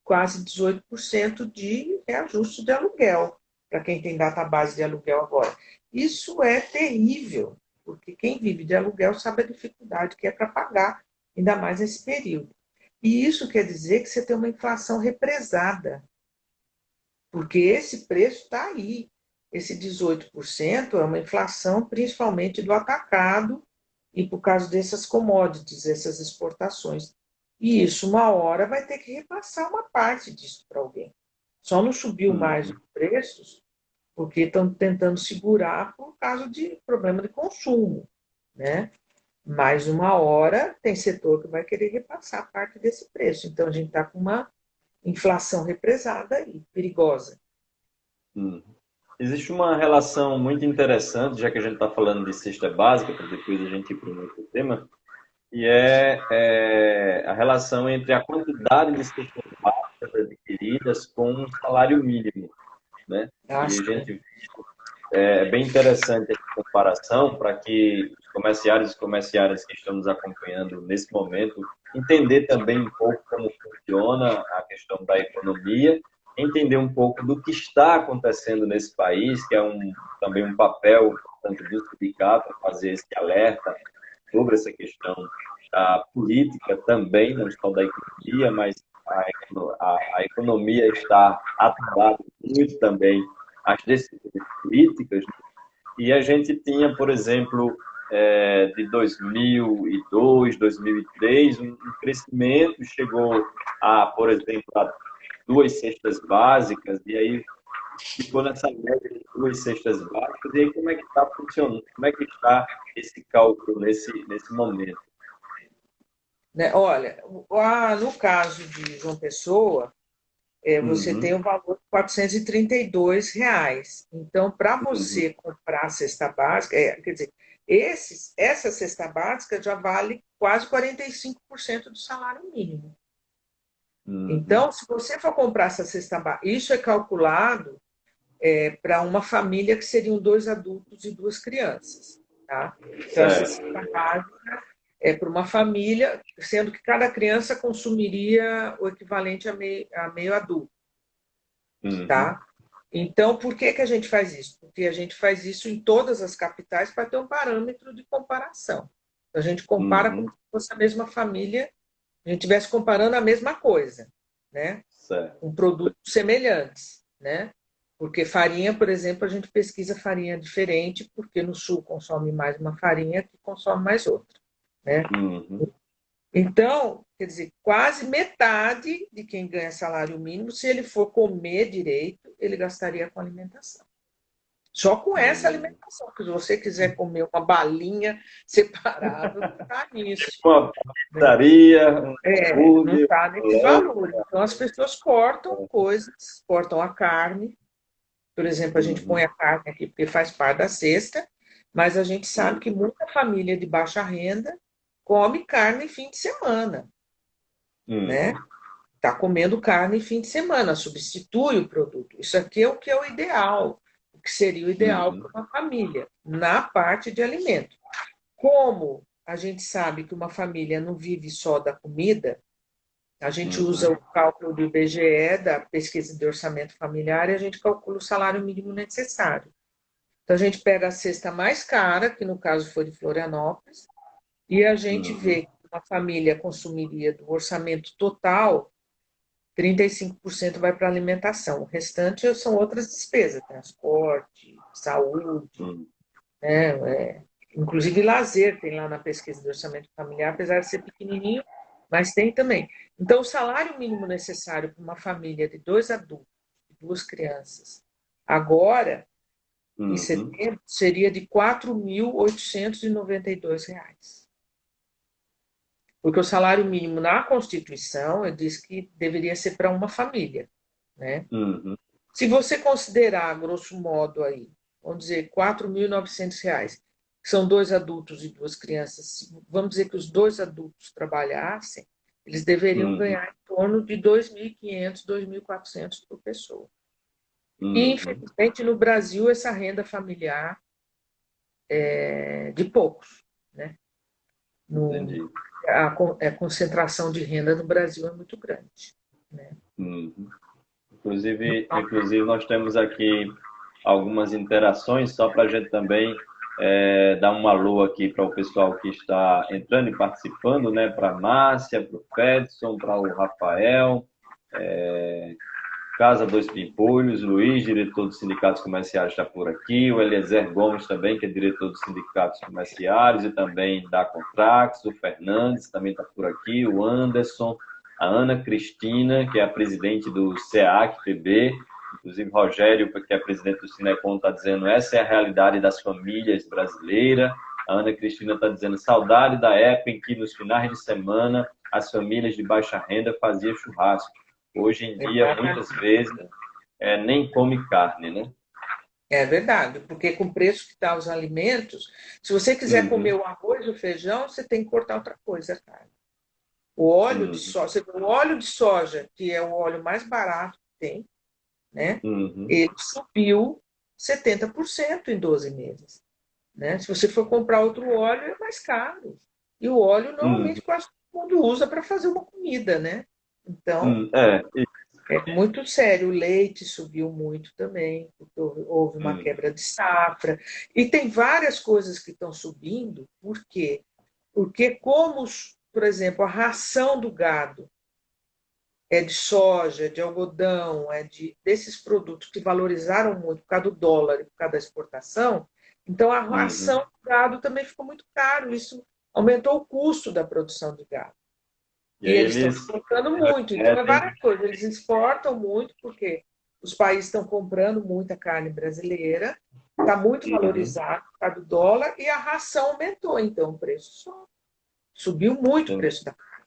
quase 18% de reajuste de aluguel, para quem tem data base de aluguel agora. Isso é terrível, porque quem vive de aluguel sabe a dificuldade que é para pagar, ainda mais nesse período. E isso quer dizer que você tem uma inflação represada, porque esse preço está aí. Esse 18% é uma inflação principalmente do atacado e por causa dessas commodities, essas exportações. E isso, uma hora, vai ter que repassar uma parte disso para alguém. Só não subiu mais os preços porque estão tentando segurar por causa de problema de consumo, né? Mas uma hora tem setor que vai querer repassar parte desse preço. Então a gente está com uma inflação represada aí, perigosa. Existe uma relação muito interessante, já que a gente está falando de cesta básica, para depois a gente ir para um outro tema, e a relação entre a quantidade de cestas básicas adquiridas com o salário mínimo, né? E a gente é bem interessante essa comparação para que os comerciários e comerciárias que estão nos acompanhando nesse momento entender também um pouco como funciona a questão da economia, entender um pouco do que está acontecendo nesse país, que é também um papel, portanto, do sindicato fazer esse alerta sobre essa questão da política também, não só da economia, mas a economia está atrelada muito também às decisões políticas. E a gente tinha, por exemplo, de 2002, 2003, um crescimento, chegou a, por exemplo, a 2 cestas básicas, e aí ficou nessa média de 2 cestas básicas. E aí como é que está funcionando? Como é que está esse cálculo nesse momento? Né? Olha, no caso de João Pessoa, você tem o valor de R$ 432. Então, para você comprar a cesta básica, quer dizer, essa cesta básica já vale quase 45% do salário mínimo. Então, se você for comprar essa cesta básica, isso é calculado para uma família que seriam 2 adultos e 2 crianças. Tá? Então, essa cesta básica é para uma família, sendo que cada criança consumiria o equivalente a meio adulto. Tá? Então, por que a gente faz isso? Porque a gente faz isso em todas as capitais para ter um parâmetro de comparação. Então, a gente compara como se fosse a mesma família, a gente estivesse comparando a mesma coisa, né? Com produtos semelhantes, né? Porque farinha, por exemplo, a gente pesquisa farinha diferente, porque no sul consome mais uma farinha que consome mais outra, né? Uhum. Então, quer dizer, quase metade de quem ganha salário mínimo, se ele for comer direito, ele gastaria com alimentação. Só com essa Uhum. alimentação. Porque se você quiser comer uma balinha separada, não está nisso. Uma Né? pizzaria, um Não hambúrguer, está um nesses lanche. valores. Então, as pessoas cortam coisas, cortam a carne. Por exemplo, a gente Uhum. põe a carne aqui porque faz parte da cesta, mas a gente sabe Uhum. que muita família de baixa renda come carne em fim de semana, né? Uhum. Está comendo carne em fim de semana, substitui o produto. Isso aqui é o que é o ideal, o que seria o ideal Uhum. para uma família, na parte de alimento. Como a gente sabe que uma família não vive só da comida, a gente usa Uhum. o cálculo do IBGE, da pesquisa de orçamento familiar, e a gente calcula o salário mínimo necessário. Então, a gente pega a cesta mais cara, que no caso foi de Florianópolis, e a gente Uhum. vê que uma família consumiria do orçamento total, 35% vai para alimentação. O restante são outras despesas, transporte, saúde, Uhum. inclusive lazer tem lá na pesquisa de orçamento familiar, apesar de ser pequenininho, mas tem também. Então, o salário mínimo necessário para uma família de 2 adultos e 2 crianças, agora, em Uhum. setembro, seria de R$ 4.892. Porque o salário mínimo na Constituição, eu disse que deveria ser para uma família, né? Uhum. Se você considerar, grosso modo, aí, vamos dizer, R$ 4.900, que são 2 adultos e 2 crianças, vamos dizer que os 2 adultos trabalhassem, eles deveriam Uhum. ganhar em torno de 2.500, 2.400 por pessoa. E, Uhum. infelizmente, no Brasil, essa renda familiar é de poucos, né? No, Entendi. a concentração de renda no Brasil é muito grande, né? Uhum. Inclusive, nós temos aqui algumas interações, só para a gente também dar um alô aqui para o pessoal que está entrando e participando, né? Para a Márcia, para o Fedson, para o Rafael, Casa Dois Pimpolhos, Luiz, diretor dos sindicatos comerciais, está por aqui, o Eliezer Gomes também, que é diretor dos sindicatos comerciais e também da Contrax, o Fernandes também está por aqui, o Anderson, a Ana Cristina, que é a presidente do SEAC-PB, inclusive Rogério, que é presidente do Sinecom, está dizendo essa é a realidade das famílias brasileiras. A Ana Cristina está dizendo saudade da época em que nos finais de semana as famílias de baixa renda faziam churrasco. Hoje em dia, muitas vezes, nem come carne, né? É verdade, porque com o preço que estão os alimentos, se você quiser comer Uhum. o arroz e o feijão, você tem que cortar outra coisa, cara. O óleo de Uhum. soja, o óleo de soja, que é o óleo mais barato que tem, né? Uhum. Ele subiu 70% em 12 meses, né? Se você for comprar outro óleo, é mais caro. E o óleo, Uhum. normalmente, quase todo mundo usa para fazer uma comida, né? Então, Uhum. É. é muito sério. O leite subiu muito também, porque houve uma Uhum. quebra de safra. E tem várias coisas que estão subindo, por quê? Porque como, por exemplo, a ração do gado é de soja, de algodão, desses produtos que valorizaram muito por causa do dólar e por causa da exportação, então a ração Uhum. do gado também ficou muito caro. Isso aumentou o custo da produção de gado. E E aí eles estão eles exportando muito. Então, é metem. várias coisas. Eles exportam muito porque os países estão comprando muita carne brasileira, está muito Uhum. valorizado por causa do dólar, e a ração aumentou. Então, o preço subiu muito o Entendi. preço da carne,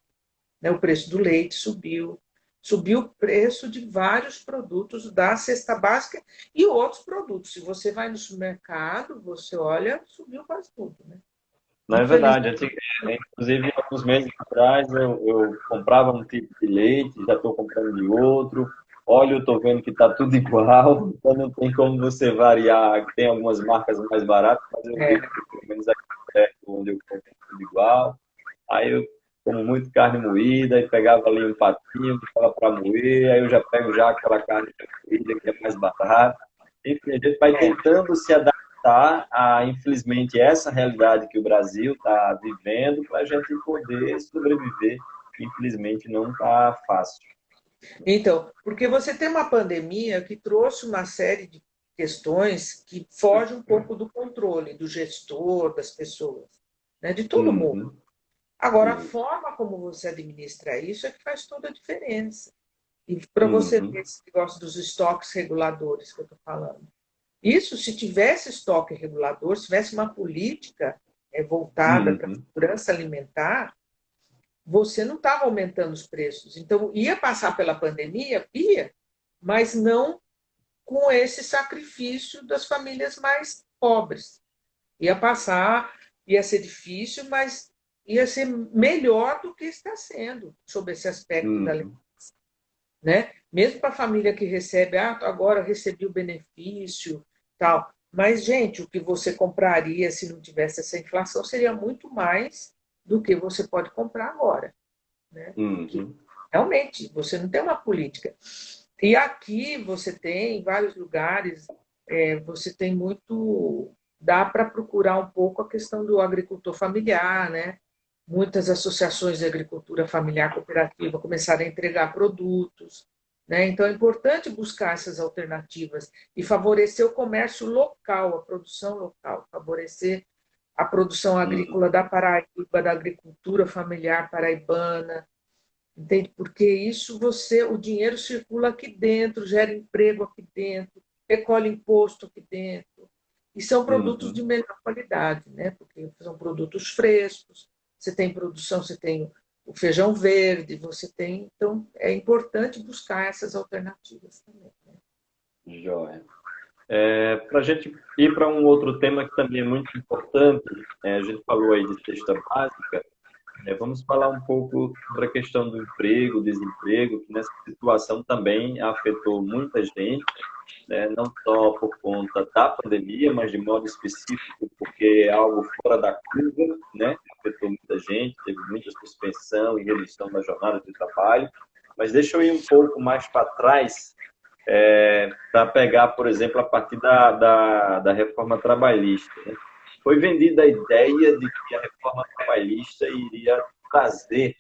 né? O preço do leite subiu. Subiu o preço de vários produtos da cesta básica e outros produtos. Se você vai no supermercado, você olha, subiu quase tudo, né? Não é verdade. Infelizmente. Inclusive, alguns meses atrás, eu comprava um tipo de leite, já estou comprando de outro. Óleo, estou vendo que está tudo igual, então não tem como você variar. Tem algumas marcas mais baratas, mas eu vi É, que, pelo menos aqui perto, onde eu compro, tudo igual. Aí eu como muito carne moída e pegava ali um patinho, ficava para moer, aí eu já pego já aquela carne moída que é mais barata. Enfim, a gente vai é. tentando se adaptar a, infelizmente, essa realidade que o Brasil está vivendo para a gente poder sobreviver. Infelizmente, não está fácil. Então, porque você tem uma pandemia que trouxe uma série de questões que fogem um pouco do controle do gestor, das pessoas, né? De todo mundo. Uhum. Agora, a Sim. forma como você administra isso é que faz toda a diferença. E para você ver Uhum. esse negócio dos estoques reguladores que eu estou falando. Isso, se tivesse estoque regulador, se tivesse uma política voltada para a Uhum. segurança alimentar, você não estava aumentando os preços. Então, ia passar pela pandemia? Ia, mas não com esse sacrifício das famílias mais pobres. Ia passar, ia ser difícil, mas ia ser melhor do que está sendo, sob esse aspecto da lei, Uhum. né? Mesmo para a família que recebe, agora recebi o benefício, tal. Mas, gente, o que você compraria se não tivesse essa inflação seria muito mais do que você pode comprar agora, né? Porque Uhum. realmente você não tem uma política. E aqui você tem, em vários lugares, você tem muito. Dá para procurar um pouco a questão do agricultor familiar, né? Muitas associações de agricultura familiar cooperativa começaram a entregar produtos, né? Então é importante buscar essas alternativas e favorecer o comércio local, a produção local, favorecer a produção Uhum. agrícola da Paraíba, da agricultura familiar paraibana, entende? Porque isso o dinheiro circula aqui dentro, gera emprego aqui dentro, recolhe imposto aqui dentro. E são produtos de Uhum. melhor qualidade, né? Porque são produtos frescos, você tem produção, você tem o feijão verde, você tem. Então, é importante buscar essas alternativas também. Né? Joia. Para a gente ir para um outro tema que também é muito importante, a gente falou aí de cesta básica. Vamos falar um pouco sobre a questão do emprego, desemprego, que nessa situação também afetou muita gente, né? Não só por conta da pandemia, mas de modo específico porque é algo fora da curva, né? Afetou muita gente, teve muita suspensão e redução da jornada de trabalho. Mas deixa eu ir um pouco mais para trás, para pegar, por exemplo, a partir da reforma trabalhista, né? Foi vendida a ideia de que a reforma trabalhista iria trazer,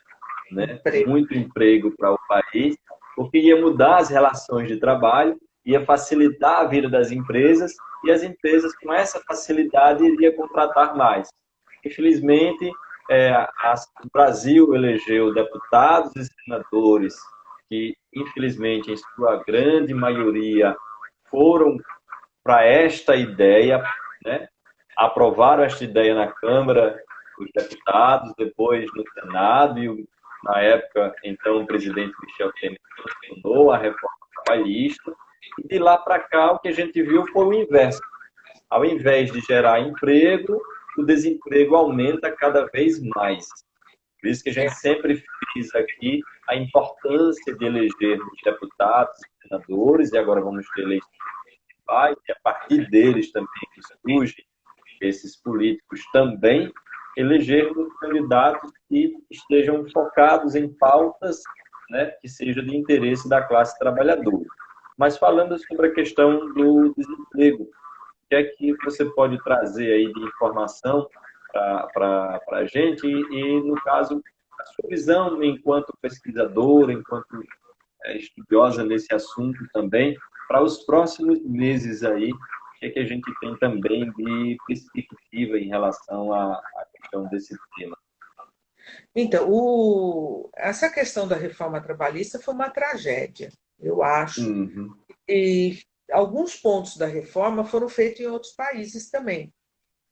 né, Emprego. muito emprego para o país, porque ia mudar as relações de trabalho, ia facilitar a vida das empresas e as empresas, com essa facilidade, iriam contratar mais. Infelizmente, o Brasil elegeu deputados e senadores que, infelizmente, em sua grande maioria, foram para esta ideia, né? Aprovaram esta ideia na Câmara dos Deputados, depois no Senado, e na época, então, o presidente Michel Temer sancionou a reforma trabalhista, e de lá para cá o que a gente viu foi o inverso. Ao invés de gerar emprego, o desemprego aumenta cada vez mais. Por isso que a gente sempre frisa aqui a importância de elegermos deputados e senadores, e agora vamos ter eleições municipais, e a partir deles também que surgem esses políticos também, elegermos candidatos que estejam focados em pautas, né, que seja de interesse da classe trabalhadora. Mas falando sobre a questão do desemprego, o que é que você pode trazer aí de informação para a gente e, no caso, a sua visão enquanto pesquisadora, enquanto estudiosa nesse assunto também, para os próximos meses aí, o que é que a gente tem também de perspectiva em relação à questão desse tema? Então, essa questão da reforma trabalhista foi uma tragédia, eu acho. Uhum. E alguns pontos da reforma foram feitos em outros países também.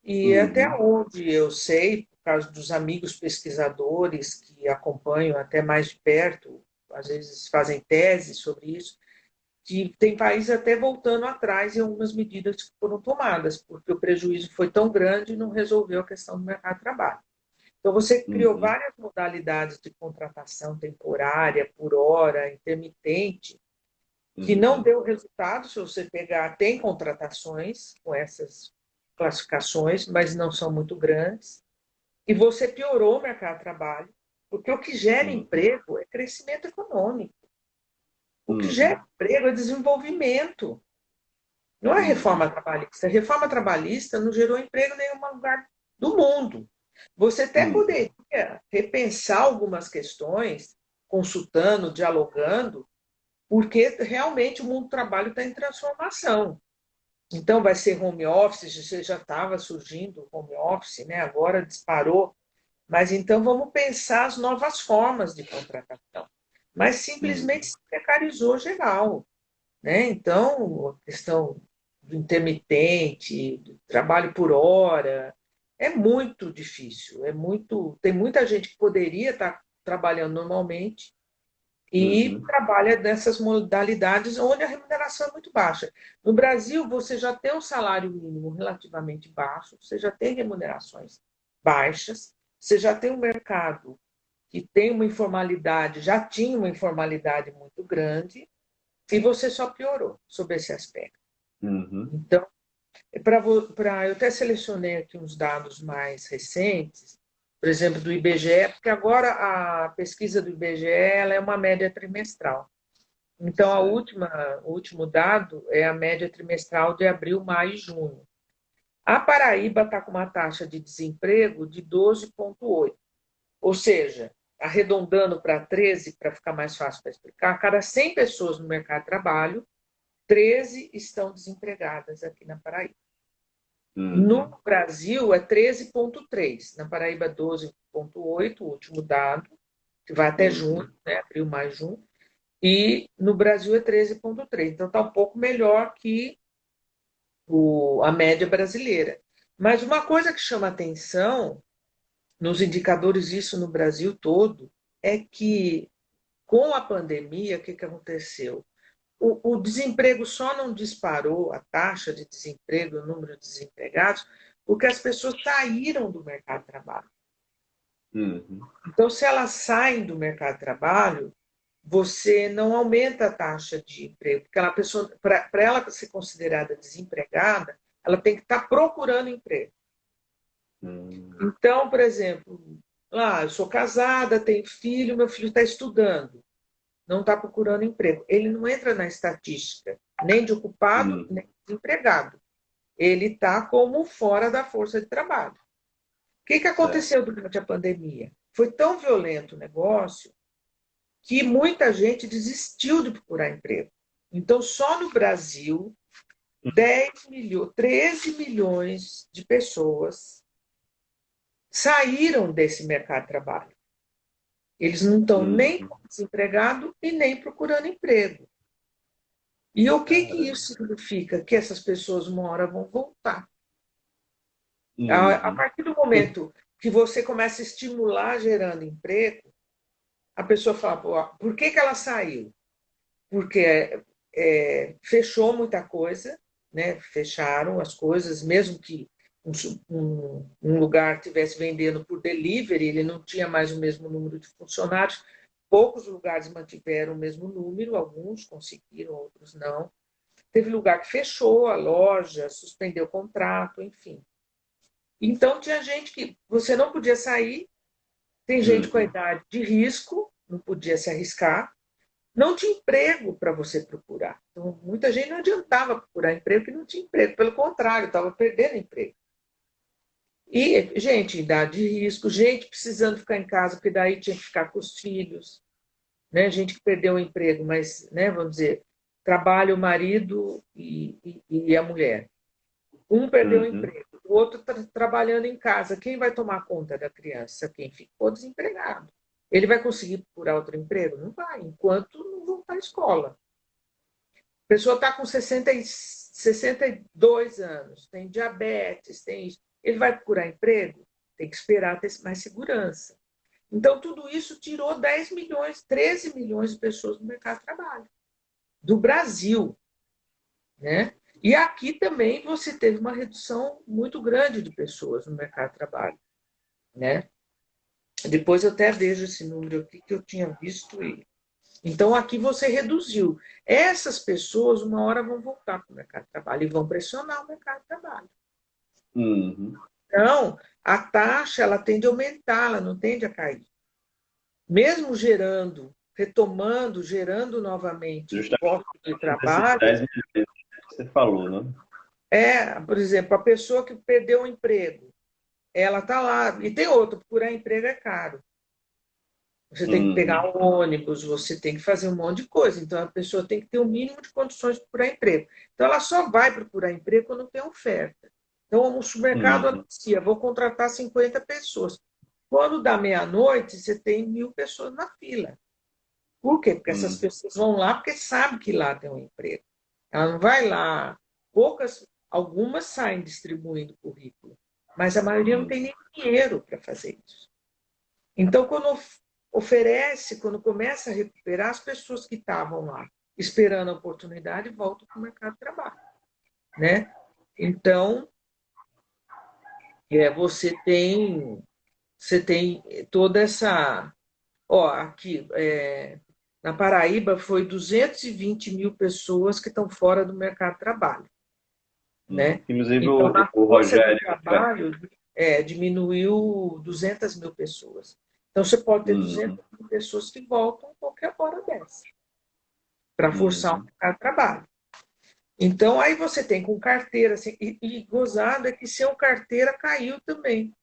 E até Uhum. onde eu sei, por causa dos amigos pesquisadores que acompanham até mais de perto, às vezes fazem tese sobre isso, que tem países até voltando atrás em algumas medidas que foram tomadas, porque o prejuízo foi tão grande e não resolveu a questão do mercado de trabalho. Então, você criou Uhum. várias modalidades de contratação temporária, por hora, intermitente, que não Uhum. deu resultado. Se você pegar, tem contratações com essas classificações, mas não são muito grandes. E você piorou o mercado de trabalho, porque o que gera Uhum. emprego é crescimento econômico. O que Uhum. gera emprego é desenvolvimento. Não é reforma Uhum. trabalhista. A reforma trabalhista não gerou emprego em nenhum lugar do mundo. Você até Uhum. poderia repensar algumas questões, consultando, dialogando, porque realmente o mundo do trabalho está em transformação. Então, vai ser home office, já estava surgindo home office, né? Agora disparou. Mas então vamos pensar as novas formas de contratação. Mas simplesmente se precarizou geral, né? Então, a questão do intermitente, do trabalho por hora, é muito difícil. Tem muita gente que poderia estar trabalhando normalmente e Uhum. trabalha nessas modalidades onde a remuneração é muito baixa. No Brasil, você já tem um salário mínimo relativamente baixo, você já tem remunerações baixas, você já tem um mercado que tem uma informalidade, já tinha uma informalidade muito grande, e você só piorou sobre esse aspecto. Uhum. Então, eu até selecionei aqui uns dados mais recentes, por exemplo, do IBGE, porque agora a pesquisa do IBGE ela é uma média trimestral. Então, Certo. o último dado é a média trimestral de abril, maio e junho. A Paraíba está com uma taxa de desemprego de 12,8, ou seja, arredondando para 13, para ficar mais fácil para explicar, a cada 100 pessoas no mercado de trabalho, 13 estão desempregadas aqui na Paraíba. No Uhum. Brasil é 13,3, na Paraíba 12,8, o último dado, que vai até junho, Uhum. né, abril, maio, junho, e no Brasil é 13,3. Então está um pouco melhor que a média brasileira. Mas uma coisa que chama atenção nos indicadores, isso no Brasil todo, é que com a pandemia, o que, que aconteceu? O desemprego só não disparou, a taxa de desemprego, o número de desempregados, porque as pessoas saíram do mercado de trabalho. Uhum. Então, se elas saem do mercado de trabalho, você não aumenta a taxa de emprego, porque aquela pessoa, para ela ser considerada desempregada, ela tem que estar procurando emprego. Uhum. Então, por exemplo, eu sou casada, tenho filho, meu filho está estudando, não está procurando emprego. Ele não entra na estatística, nem de ocupado, Uhum. nem de desempregado. Ele está como fora da força de trabalho. O que, que Certo. aconteceu durante a pandemia? Foi tão violento o negócio que muita gente desistiu de procurar emprego. Então, só no Brasil, 10 milhões, 13 milhões de pessoas saíram desse mercado de trabalho. Eles não estão nem Uhum. desempregados e nem procurando emprego. E o que, que Caramba. isso significa? Que essas pessoas uma hora vão voltar. A Uhum. partir do momento que você começa a estimular gerando emprego, a pessoa fala, por que, que ela saiu? Porque fechou muita coisa, né? Fecharam as coisas, mesmo que um lugar estivesse vendendo por delivery, ele não tinha mais o mesmo número de funcionários. Poucos lugares mantiveram o mesmo número, alguns conseguiram, outros não. Teve lugar que fechou a loja, suspendeu o contrato, enfim. Então, tinha gente que você não podia sair, tem gente com a Uhum. idade de risco, não podia se arriscar, não tinha emprego para você procurar. Então, muita gente não adiantava procurar emprego porque não tinha emprego, pelo contrário, estava perdendo emprego. E gente, idade de risco, gente precisando ficar em casa, porque daí tinha que ficar com os filhos, né? Gente que perdeu o emprego, mas, né, vamos dizer, trabalha o marido e a mulher. Um perdeu o Uhum. emprego, o outro está trabalhando em casa. Quem vai tomar conta da criança? Quem ficou desempregado. Ele vai conseguir procurar outro emprego? Não vai, enquanto não voltar à escola. A pessoa está com 62 anos, tem diabetes, tem isso. Ele vai procurar emprego? Tem que esperar ter mais segurança. Então, tudo isso tirou 10 milhões, 13 milhões de pessoas do mercado de trabalho, do Brasil. Né? E aqui também você teve uma redução muito grande de pessoas no mercado de trabalho. Né? Depois eu até vejo esse número aqui que eu tinha visto. Então, aqui você reduziu. Essas pessoas, uma hora, vão voltar para o mercado de trabalho e vão pressionar o mercado de trabalho. Uhum. Então, a taxa ela tende a aumentar, ela não tende a cair. Mesmo gerando, retomando, gerando novamente Justamente postos de esses trabalho, 10 milhões que você falou, né? por exemplo, a pessoa que perdeu o emprego, ela está lá. E tem outro, procurar emprego é caro. Você tem que pegar Uhum. um ônibus, você tem que fazer um monte de coisa. Então, a pessoa tem que ter o mínimo de condições de procurar emprego. Então, ela só vai procurar emprego quando tem oferta. Então, o supermercado Uhum. anuncia, vou contratar 50 pessoas. Quando dá meia-noite, você tem 1.000 pessoas na fila. Por quê? Porque essas Uhum. pessoas vão lá porque sabem que lá tem um emprego. Ela não vai lá. Poucas, algumas saem distribuindo currículo, mas a maioria não Uhum. tem nem dinheiro para fazer isso. Então, quando oferece, quando começa a recuperar, as pessoas que estavam lá esperando a oportunidade voltam para o mercado de trabalho, né? Então, você tem toda essa, ó, aqui na Paraíba foi 220 mil pessoas que estão fora do mercado de trabalho, Uhum. né? Inclusive Então, na o força do Rogério. trabalho, diminuiu 200 mil pessoas. Então, você pode ter 200 Uhum. mil pessoas que voltam a qualquer hora dessa, para forçar o Uhum. mercado de trabalho. Então, aí você tem com carteira, assim, e gozado é que seu carteira caiu também,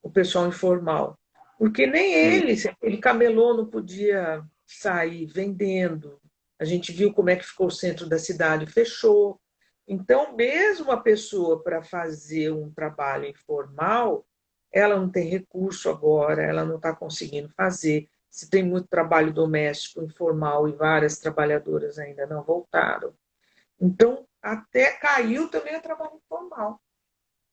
o pessoal informal. Porque nem Uhum. ele camelô, não podia sair vendendo. A gente viu como é que ficou o centro da cidade, fechou. Então, mesmo a pessoa para fazer um trabalho informal, ela não tem recurso agora, ela não está conseguindo fazer. Se tem muito trabalho doméstico informal e várias trabalhadoras ainda não voltaram. Então, até caiu também o trabalho informal,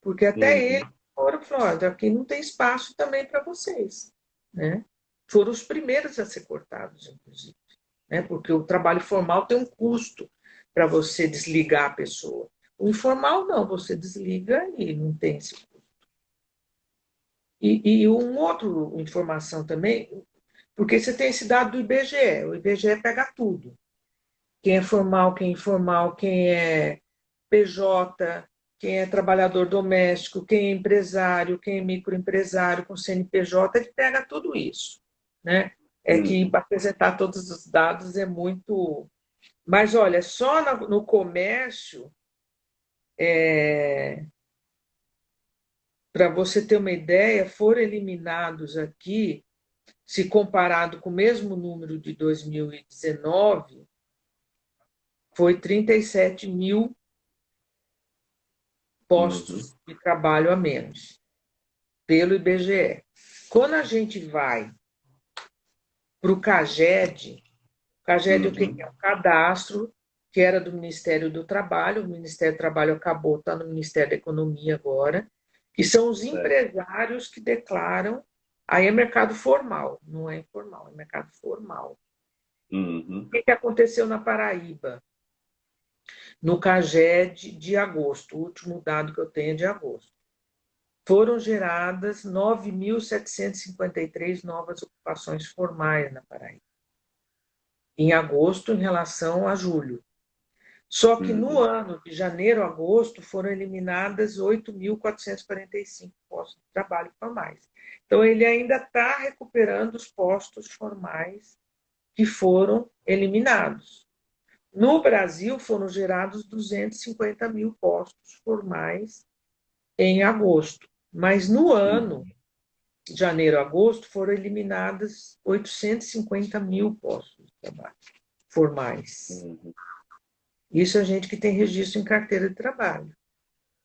porque até ele Uhum. foram falando, aqui não tem espaço também para vocês, né? Foram os primeiros a ser cortados, inclusive, né? Porque o trabalho formal tem um custo para você desligar a pessoa. O informal não, você desliga e não tem esse custo. E uma outra informação também, porque você tem esse dado do IBGE, o IBGE pega tudo. Quem é formal, quem é informal, quem é PJ, quem é trabalhador doméstico, quem é empresário, quem é microempresário com CNPJ, ele pega tudo isso, né? É que Uhum. apresentar todos os dados é muito. Mas olha, só no comércio, para você ter uma ideia, foram eliminados aqui, se comparado com o mesmo número de 2019, foi 37 mil Uhum. postos de trabalho a menos, pelo IBGE. Quando a gente vai para o CAGED, o CAGED o que Uhum. é? O cadastro que era do Ministério do Trabalho, o Ministério do Trabalho acabou, está no Ministério da Economia agora, que são os Certo. empresários que declaram, aí é mercado formal, não é informal, é mercado formal. Uhum. O que aconteceu na Paraíba? No CAGED de agosto, o último dado que eu tenho é de agosto. Foram geradas 9.753 novas ocupações formais na Paraíba, em agosto, em relação a julho. Só que no Uhum. ano de janeiro a agosto foram eliminadas 8.445 postos de trabalho formais. Então, ele ainda está recuperando os postos formais que foram eliminados. No Brasil, foram gerados 250 mil postos formais em agosto. Mas no ano Uhum. de janeiro a agosto, foram eliminadas 850 mil postos de trabalho formais. Uhum. Isso é gente que tem registro em carteira de trabalho,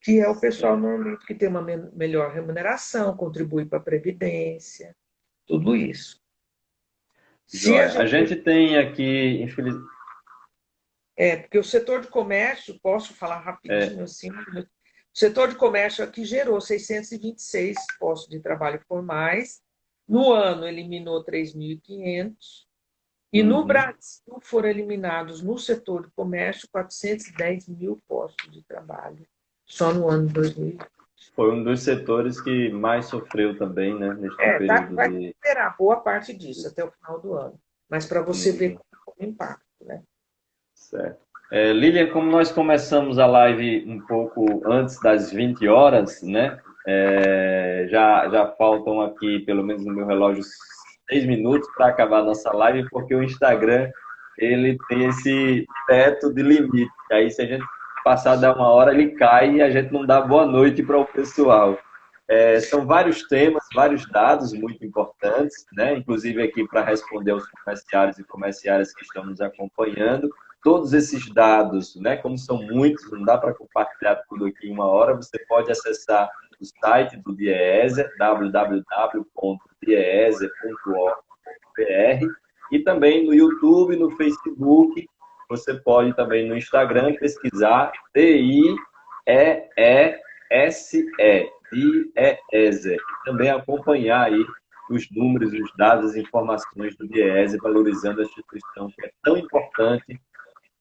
que é o pessoal Certo. normalmente que tem uma melhor remuneração, contribui para a Previdência, tudo isso. Se a Joia. A gente. gente tem aqui, Porque o setor de comércio, posso falar é, rapidinho assim? O setor de comércio aqui gerou 626 postos de trabalho formais. No ano, eliminou 3.500. E no uhum. Brasil foram eliminados no setor de comércio 410 mil postos de trabalho, só no ano de 2020. Foi um dos setores que mais sofreu também, né, neste período Vai de. recuperar boa parte disso até o final do ano. Mas para você ver Uhum. como é o impacto, né? Certo. Lilian, como nós começamos a live um pouco antes das 20 horas, né? Já faltam aqui, pelo menos no meu relógio, 6 minutos para acabar a nossa live, porque o Instagram ele tem esse teto de limite. Aí, se a gente passar da uma hora, ele cai e a gente não dá boa noite para o pessoal. São vários temas, vários dados muito importantes, né? Inclusive aqui para responder aos comerciários e comerciárias que estão nos acompanhando. Todos esses dados, né? Como são muitos, não dá para compartilhar tudo aqui em uma hora, você pode acessar o site do DIEESE, www.diese.org.br, e também no YouTube, no Facebook. Você pode também no Instagram pesquisar DIEESE, DIEESE, e também acompanhar aí os números, os dados, as informações do DIEESE, valorizando a instituição que é tão importante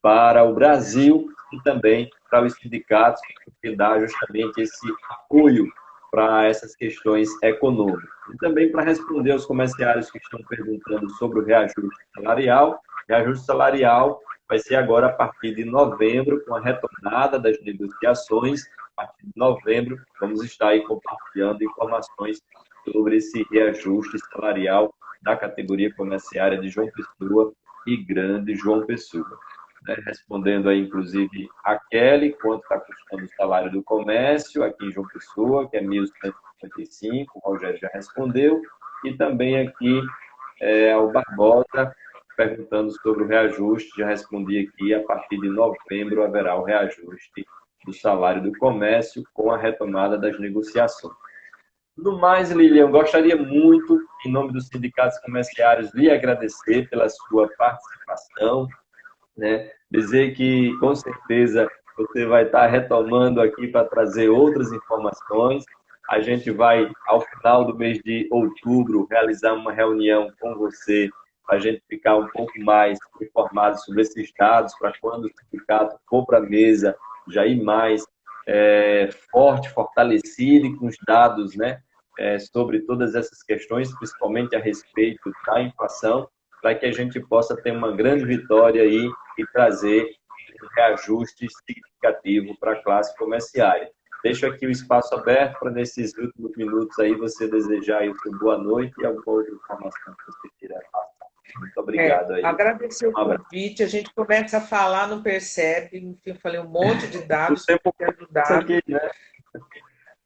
para o Brasil e também para os sindicatos, porque dá justamente esse apoio para essas questões econômicas. E também para responder aos comerciários que estão perguntando sobre o reajuste salarial. O reajuste salarial vai ser agora a partir de novembro, com a retomada das negociações. A partir de novembro, vamos estar aí compartilhando informações sobre esse reajuste salarial da categoria comerciária de João Pessoa e Grande João Pessoa. Respondendo aí, inclusive, a Kelly, quanto está custando o salário do comércio aqui em João Pessoa, que é 1.155, o Rogério já respondeu, e também aqui ao Barbosa, perguntando sobre o reajuste, já respondi aqui, a partir de novembro haverá o reajuste do salário do comércio com a retomada das negociações. No mais, Lilian, gostaria muito, em nome dos sindicatos comerciários, lhe agradecer pela sua participação, né? Dizer que, com certeza, você vai estar retomando aqui para trazer outras informações. A gente vai, ao final do mês de outubro, realizar uma reunião com você para a gente ficar um pouco mais informado sobre esses dados, para quando o sindicato for para a mesa, já ir mais forte, fortalecido e com os dados, né, sobre todas essas questões, principalmente a respeito da inflação, para que a gente possa ter uma grande vitória aí e trazer um reajuste significativo para a classe comerciária. Deixo aqui o espaço aberto para, nesses últimos minutos, aí você desejar aí uma boa noite e alguma outra informação que você queira passar. Muito obrigado aí. Agradecer o convite. A gente começa a falar, não percebe. Enfim, eu falei um monte de dados para te ajudar. Aqui, né?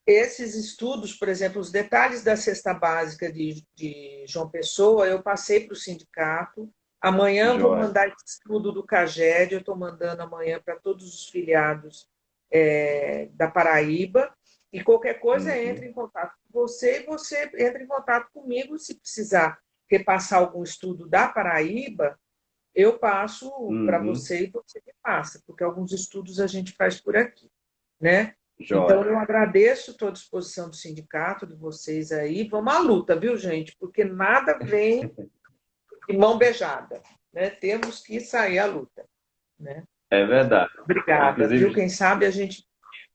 Esses estudos, por exemplo, os detalhes da cesta básica de João Pessoa, eu passei para o sindicato. Amanhã vou mandar esse estudo do CAGED, eu estou mandando amanhã para todos os filiados da Paraíba. E qualquer coisa, entre em contato com você e você entra em contato comigo. Se precisar repassar algum estudo da Paraíba, eu passo para você e você me passa, porque alguns estudos a gente faz por aqui, né? Então, eu agradeço, estou à disposição do sindicato, de vocês aí. Vamos à luta, viu, gente? Porque nada vem de mão beijada, né? Temos que sair à luta, né? É verdade. Obrigada, viu? Quem sabe a gente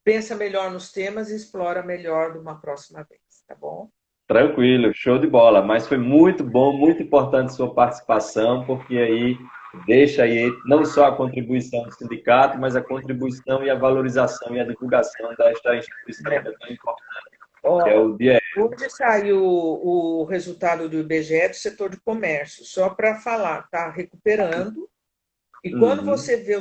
pensa melhor nos temas e explora melhor de uma próxima vez, tá bom? Tranquilo, show de bola. Mas foi muito bom, muito importante sua participação, porque aí deixa aí não só a contribuição do sindicato, mas a contribuição e a valorização e a divulgação desta instituição que é tão importante, que é o DIEESE. Hoje saiu o resultado do IBGE do setor de comércio, só para falar, está recuperando, e quando você vê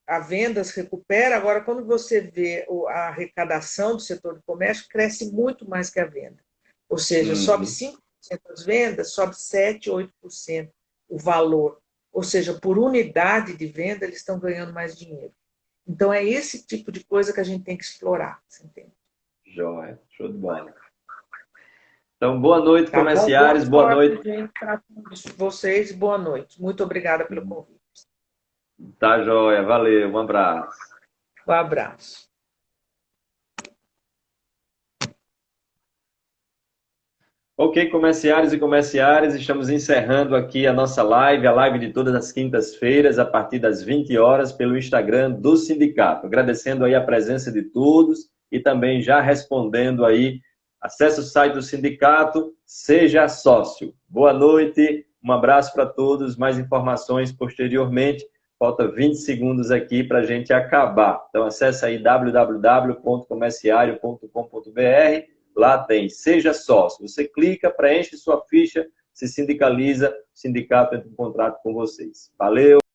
a vendas recupera, agora quando você vê a arrecadação do setor de comércio, cresce muito mais que a venda. Ou seja, sobe 5% as vendas, sobe 7%, 8% o valor. Ou seja, por unidade de venda, eles estão ganhando mais dinheiro. Então, é esse tipo de coisa que a gente tem que explorar, você entende? Joia, show de bola. Então, boa noite, comerciários, boa noite. Para todos vocês, boa noite. Muito obrigada pelo convite. Tá, joia, valeu, um abraço. Um abraço. Ok, comerciários e comerciárias, estamos encerrando aqui a nossa live, a live de todas as quintas-feiras, a partir das 20 horas, pelo Instagram do sindicato. Agradecendo aí a presença de todos e também já respondendo aí, acesse o site do sindicato, seja sócio. Boa noite, um abraço para todos, mais informações posteriormente. Falta 20 segundos aqui para a gente acabar. Então, acesse aí www.comerciario.com.br. Lá tem Seja Sócio. Você clica, preenche sua ficha, se sindicaliza, o sindicato entra em contrato com vocês. Valeu!